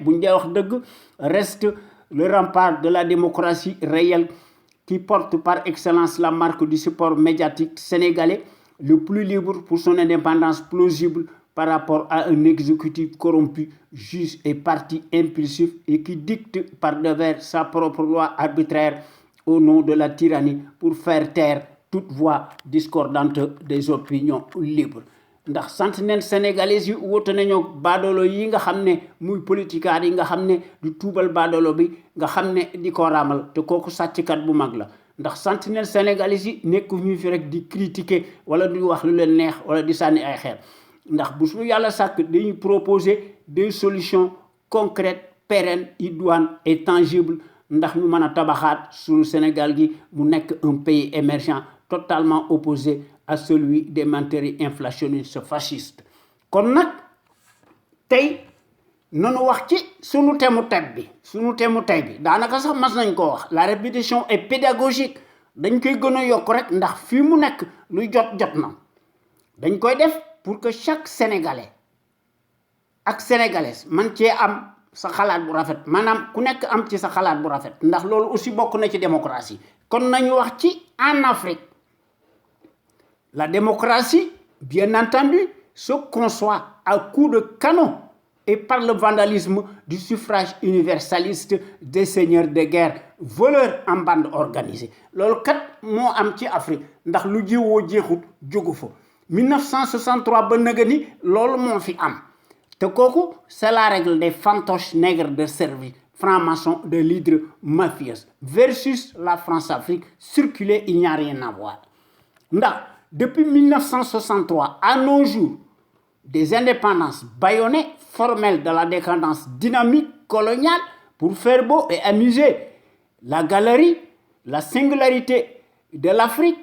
reste le rempart de la démocratie réelle qui porte par excellence la marque du support médiatique sénégalais, le plus libre pour son indépendance plausible par rapport à un exécutif corrompu, juste et parti impulsif et qui dicte par devers sa propre loi arbitraire au nom de la tyrannie pour faire taire toute voix discordante des opinions libres. ndax sentinelle sénégalais yi wóote nañoo baadolo yi nga xam ne muy politikaat yi nga xam ne du tuubal baadolo bi nga xam ne di ko raamal te kooku sàcckat bu mag la ndax sentinelle sénégalais yi nekku ñu fi rek di critiquer wala di wax lu leen neex wala di sànni ay xeer ndax bu su yàlla sàkk dañuy proposer des solutions concrètes pérennes idoines et tangibles ndax ñu mën a tabaxaat suñu Sénégal gi mu nekk un pays émergent totalement opposé à celui des menteries inflationnistes fascistes. kon nag tey nanu wax ci sunu temu tey bi daanaka sax mas nañ ko wax la répétition est pédagogique dañ koy gën a yokk rek ndax fii mu nekk luy jot na dañ koy def pour que chaque sénégalais ak sénégalaise man cee am sa xalaat bu rafet maanaam ku nekk am ci sa xalaat bu rafet ndax loolu aussi bokk na ci démocratie kon nañu wax ci en Afrique la démocratie bien entendu se conçoit à coups de canon et par le vandalisme du suffrage universaliste des seigneurs de guerre voleurs en bande organisée loolu kat moo am ci Afrique ndax lu jiwoo jeexut jógu fa 1963 ba nëga ni loolu moo fi am te kooku c'est la règle des fantoches nègres de service francs-maçons de l'hydre mafieuse versus la France-Afrique circulée, il n'y a rien à voir ndax depuis 1963 à nos jours des indépendances bâillonnées formelles de la décadence dynamique coloniale pour faire beau et amuser la galerie, la singularité de l'Afrique,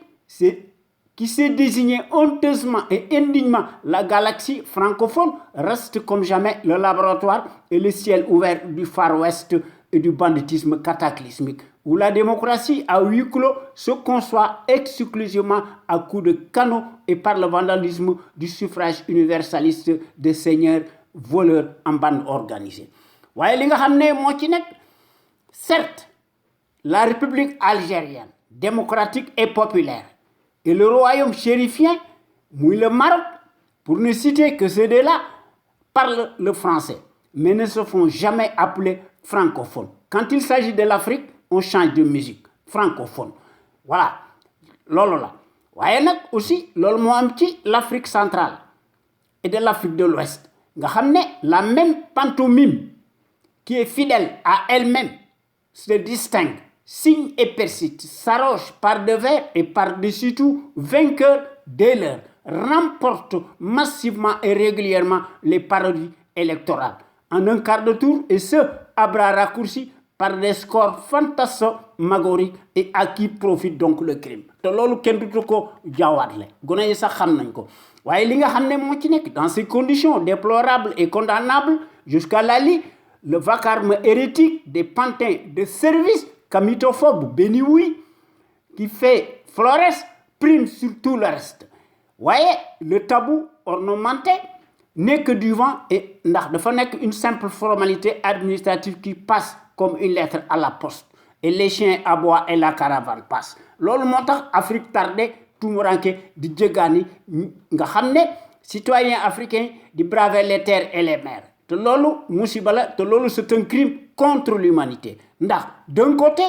qui s'est désignée honteusement et indignement la galaxie francophone, reste comme jamais le laboratoire et le ciel ouvert du Far West et du banditisme cataclysmique, où la démocratie à huis clos se conçoit exclusivement à coups de canon et par le vandalisme du suffrage universaliste des seigneurs voleurs en bande organisée. waaye li nga xam ne moo ci nekk certes la République algérienne démocratique et populaire et le royaume chérifien muy le Maroc pour ne citer que ces deux-là parlent le français mais ne se font jamais appeler francophones. Quand il s'agit de l'Afrique on change de musique francophone voilà loolu la waaye nag aussi loolu moo am ci l'Afrique centrale et de l'Afrique de l'Ouest nga xam ne la même pantomime qui est fidèle à elle-même se distingue, signe et persiste, s'arroge par devers et par-dessus tout, vainqueur dès l'heure, remporte massivement et régulièrement les parodies électorales en un quart de tour et ce, à bras raccourcis par des scores fantasmagoriques et à qui profite donc le crime. te loolu kenn du ko jawaatle gone yi sax xam nañ ko waaye li nga xam ne moo ci nekk dans ces conditions déplorables et condamnables jusqu'à la lie le vacarme hérétique des pantins de service camitophobe béni oui qui fait Flores prime sur tout le reste waaye le tabou ornementé n'est que du vent et ndax dafa nekk une simple formalité administrative qui passe comme une lettre à la poste et les chiens aboient et la caravane passe loolu moo tax Afrique tardé tumuranke di jéggaani nga xam ne citoyens africains di braver les terres et les mers te loolu musiba la te loolu c'est un crime contre l'humanité ndax d'un côté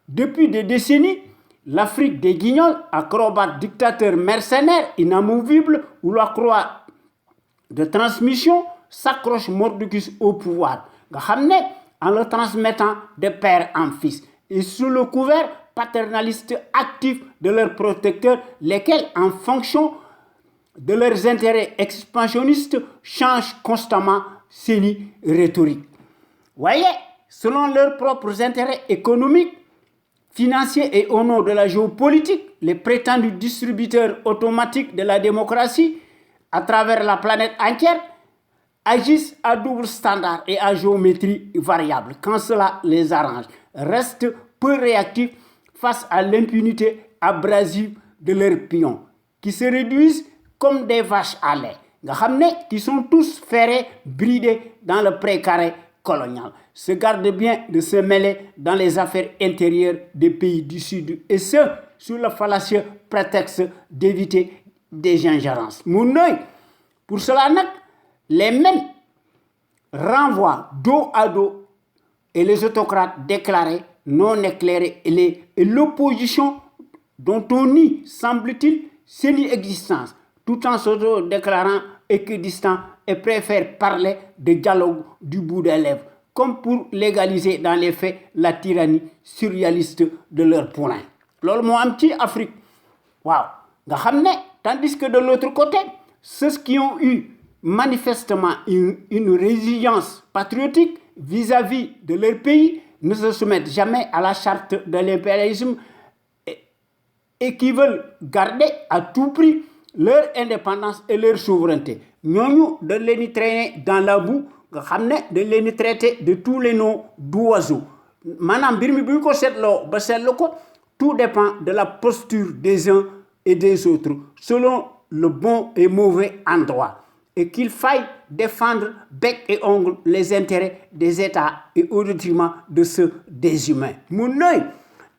depuis des décennies l'Afrique des guignols acrobates dictateurs mercenaires inamovibles où la croix de transmission s'accroche mordicus au pouvoir nga xam ne en le transmettant de père en fils et sous le couvert paternaliste actif de leurs protecteurs lesquels en fonction de leurs intérêts expansionnistes changent constamment seeni rhétorique waaye selon leurs propres intérêts économiques financiers et au nom de la géopolitique, les prétendus distributeurs automatiques de la démocratie à travers la planète entière agissent à double standard et à géométrie variable quand cela les arrange, restent peu réactifs face à l'impunité abrasive de leurs pions, qui se réduisent comme des vaches à lait, qui sont tous ferrés, bridés dans le précaré colonial, se gardent bien de se mêler dans les affaires intérieures des pays du Sud, et ce, sous le fallacieux prétexte d'éviter des ingérences. Mon œil, pour cela, les mêmes renvoient dos à dos et les autocrates déclarés, non éclairés, et l'opposition dont on nie, semble-t-il, semi-existence, tout en s'auto-déclarant équidistant et préfère parler de dialogue du bout des lèvres, comme pour légaliser dans les faits la tyrannie surréaliste de leur poulain. Loolu moo am ci Afrique waaw nga xam ne tandis que de l'autre côté ceux qui ont eu manifestement une résilience patriotique vis-à-vis de leur pays ne se soumettent jamais à la charte de l'impérialisme et qui veulent garder à tout prix leur indépendance et leur souveraineté. Ñooñu dañ leen di traîner dans la boue nga xam ne dañ leen di traiter de tous les noms d'oiseaux. Maanaam mbir mi bu ñu ko seetloo ba seetlu ko tout dépend de la posture des uns et des autres selon le bon et mauvais endroit, et qu'il faille défendre bec et ongle les intérêts des États et au détriment de ceux des humains. Mon œil,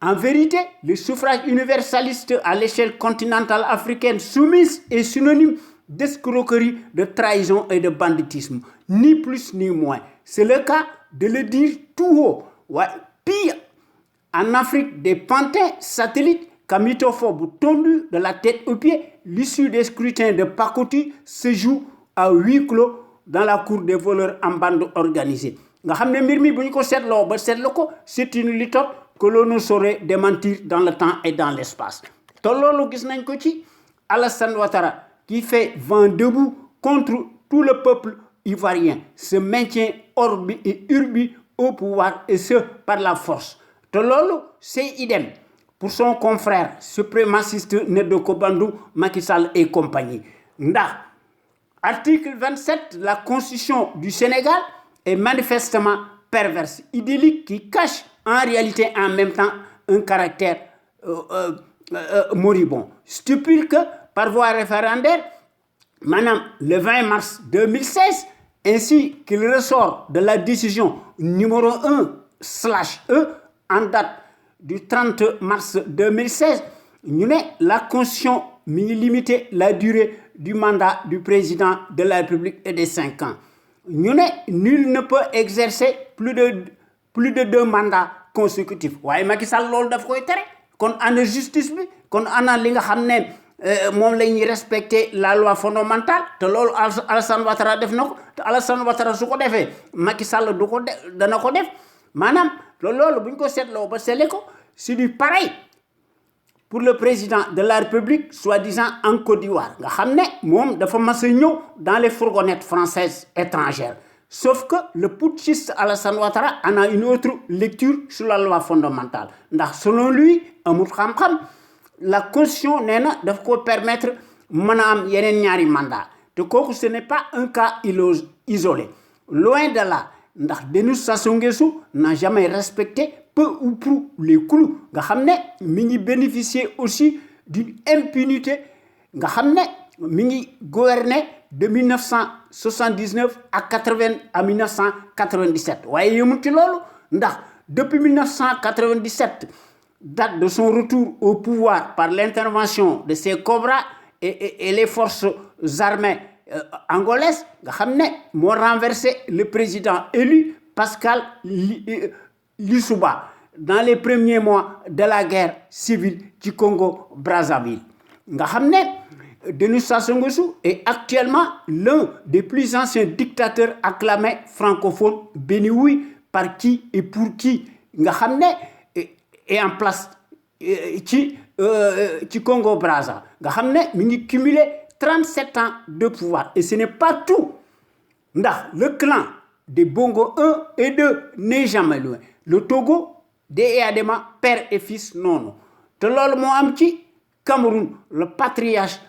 en vérité, le suffrage universaliste à l'échelle continentale africaine soumise est synonyme d'escroquerie, de trahison et de banditisme, ni plus ni moins. C'est le cas de le dire tout haut. Ouais. Pire, en Afrique, des pantins satellites camitophobes tondus de la tête aux pieds, l'issue des scrutins de pacotille se joue à huis clos dans la cour des voleurs en bande organisée. Nga xam ne mbir mi bu ñu ko seetloo ba seetlu ko, c'est une litote que l'on ne saurait démentir dans le temps et dans l'espace. te loolu gis nañ ko ci Alassane Ouattara qui fait vent debout contre tout le peuple ivoirien, se maintient orbi et urbi au pouvoir, et ce par la force. te loolu c'est idem pour son confrère suprémaciste Nedoko Bandou, Macky Sall et compagnie. Ndax article 27 de la Constitution du Sénégal est manifestement perverse, idyllique, qui cache en réalité en même temps un caractère moribond. Stupide que, par voie référendaire, madame, le 20 mars 2016, ainsi qu'il ressort de la décision numéro 1/E en date du 30 mars 2016, la Constitution limite la durée du mandat du président de la République et des 5 ans. Nul ne peut exercer plus de 2 mandats consécutifs. Waaye Macky Sall loolu daf koy tere kon ana justice bi kon ana li nga xam ne moom la ñuy respecter la loi fondamentale te loolu Alassane Ouattara def na ko te Alassane Ouattara su ko defee Macky Sall du ko dana ko def maanaam loolu bu ñu ko seetloo ba seetlee ko c'est du pareil pour le président de la République soi-disant en Côte d'Ivoire nga xam ne moom dafa mas a ñëw dans les fourgonnettes françaises étrangères. Sauf que le putschiste Alassane Ouattara en a une autre lecture sur la loi fondamentale. Ndax selon lui, amul xam-xam, la Constitution nee na daf ko permettre mën a am yeneen ñaari mandat. Te kooku ce n'est pas un cas isolé. Loin de là, ndax Denis Sassou Nguesso n'a jamais respecté peu ou prou les clous. Nga xam ne mi ngi bénéficier aussi d'une impunité. Nga xam ne mi ngi gouverner de 1979 à 1997. Waaye yëmul ci loolu ndax depuis 1997, date de son retour au pouvoir par l'intervention de ses Cobras et les forces armées angolaises, nga xam ne moo renversé le président élu Pascal Lissouba dans les premiers mois de la guerre civile du Congo-Brazzaville. Nga xam ne Denis Sassou Nguesso est actuellement l'un des plus anciens dictateurs acclamés francophones béni oui par qui et pour qui nga xam ne est en place ci Congo-Brazza nga xam ne mi ngi cumulé 37 ans de pouvoir, et ce n'est pas tout ndax le clan des Bongo 1 et 2 n'est jamais loin. Le Togo déedément père et fils noonu te loolu moo am ci Cameroun le patriarche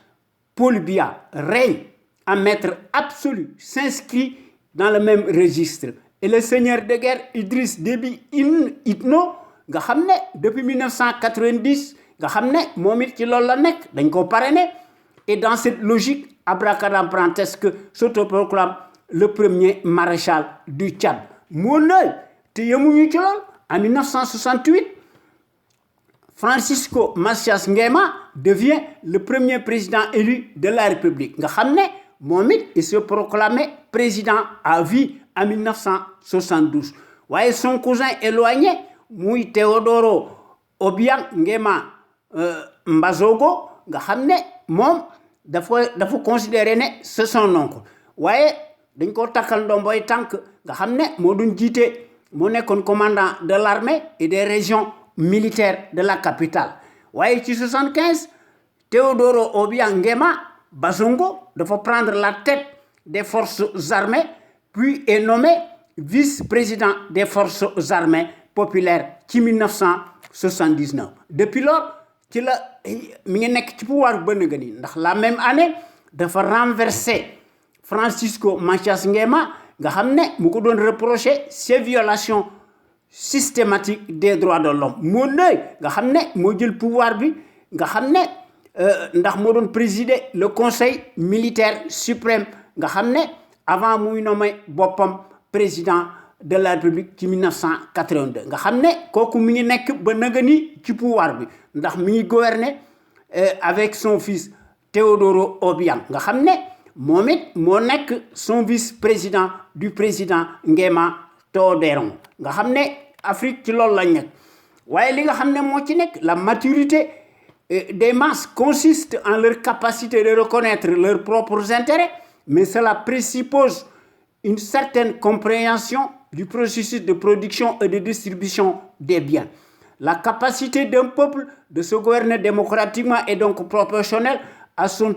Paul Biya règne en maître absolu s'inscrit dans le même registre et le seigneur de guerre Idriss Déby Itno nga xam ne depuis 1990 nga xam ne moom it ci loolu la nekk dañ ko parrainé et dans cette logique abracadabrantesque s'autoproclame le premier maréchal du Tchad moo nëy te yemuñu ci lool en 1968 Francisco Macias Nguema devient le premier président élu de la République nga xam ne moom it il se proclamait président à vie en 1972 waaye son cousin éloigné muy Teodoro Obiang Nguema Mbazogo nga xam ne moom dafa considérer ne c'est son oncle waaye dañ ko takkal ndomboy tànk nga xam ne moo doon jiite moo nekkoon commandant de l'armée et des régions militaires de la capitale waaye ci 75 Teodoro Obiang Nguema Bazongo dafa prendre la tête des forces armées puis est nommé vice-président des forces armées populaires ci 1979 depuis lors ci la mi ngi nekk ci pouvoir bënn nga ni ndax la même année dafa renverser Francisco Macias Nguema nga xam ne mu ko doon reprocher ces violations systématiques des droits de l'homme moo nëy nga xam ne moo jël pouvoir bi nga xam ne ndax moo doon présider le conseil militaire suprême nga xam ne avant muy nommé boppam président de la République ci 1982 nga xam ne kooku mi ngi nekk ba naga ni ci pouvoir bi ndax mi ngi gouverner avec son fils Teodoro Obiang nga xam ne moom it moo nekk son vice-président du président Nguema Todéron nga xam ne Afrique ci loolu la nekk waaye li nga xam ne moo ci nekk la maturité des masses consiste en leur capacité de reconnaître leurs propres intérêts mais cela présuppose une certaine compréhension du processus de production et de distribution des biens. La capacité d'un peuple de se gouverner démocratiquement est donc proportionnelle à son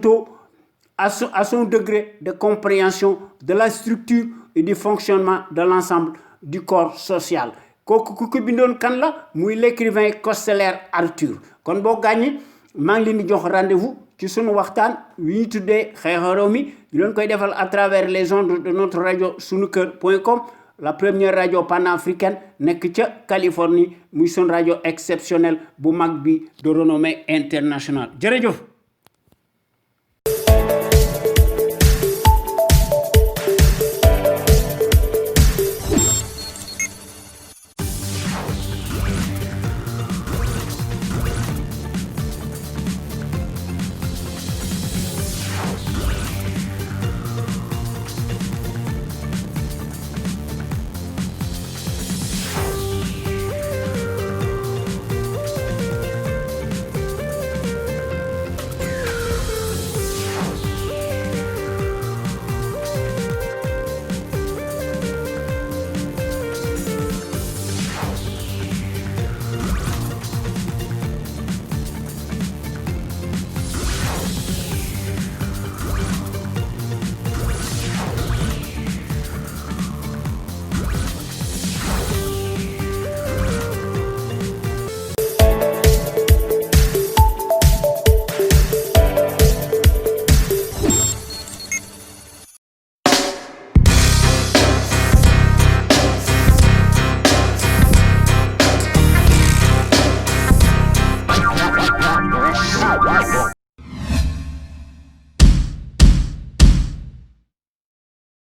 degré de compréhension de la structure et du fonctionnement de l'ensemble du corps social. kooku ku ko bindoon kan la muy l'écrivain Costellaire Arthur kon boo gàññi maa ngi leen di jox rendez-vous ci sunu waxtaan wi ñu tuddee xeexu réew mi ñu leen koy defal à travers les ondes de notre radio sunuker.com la première radio panafricaine nekk ca Californie muy sunu rajo exceptionnelle bu mag bi de renommée internationale jërëjëf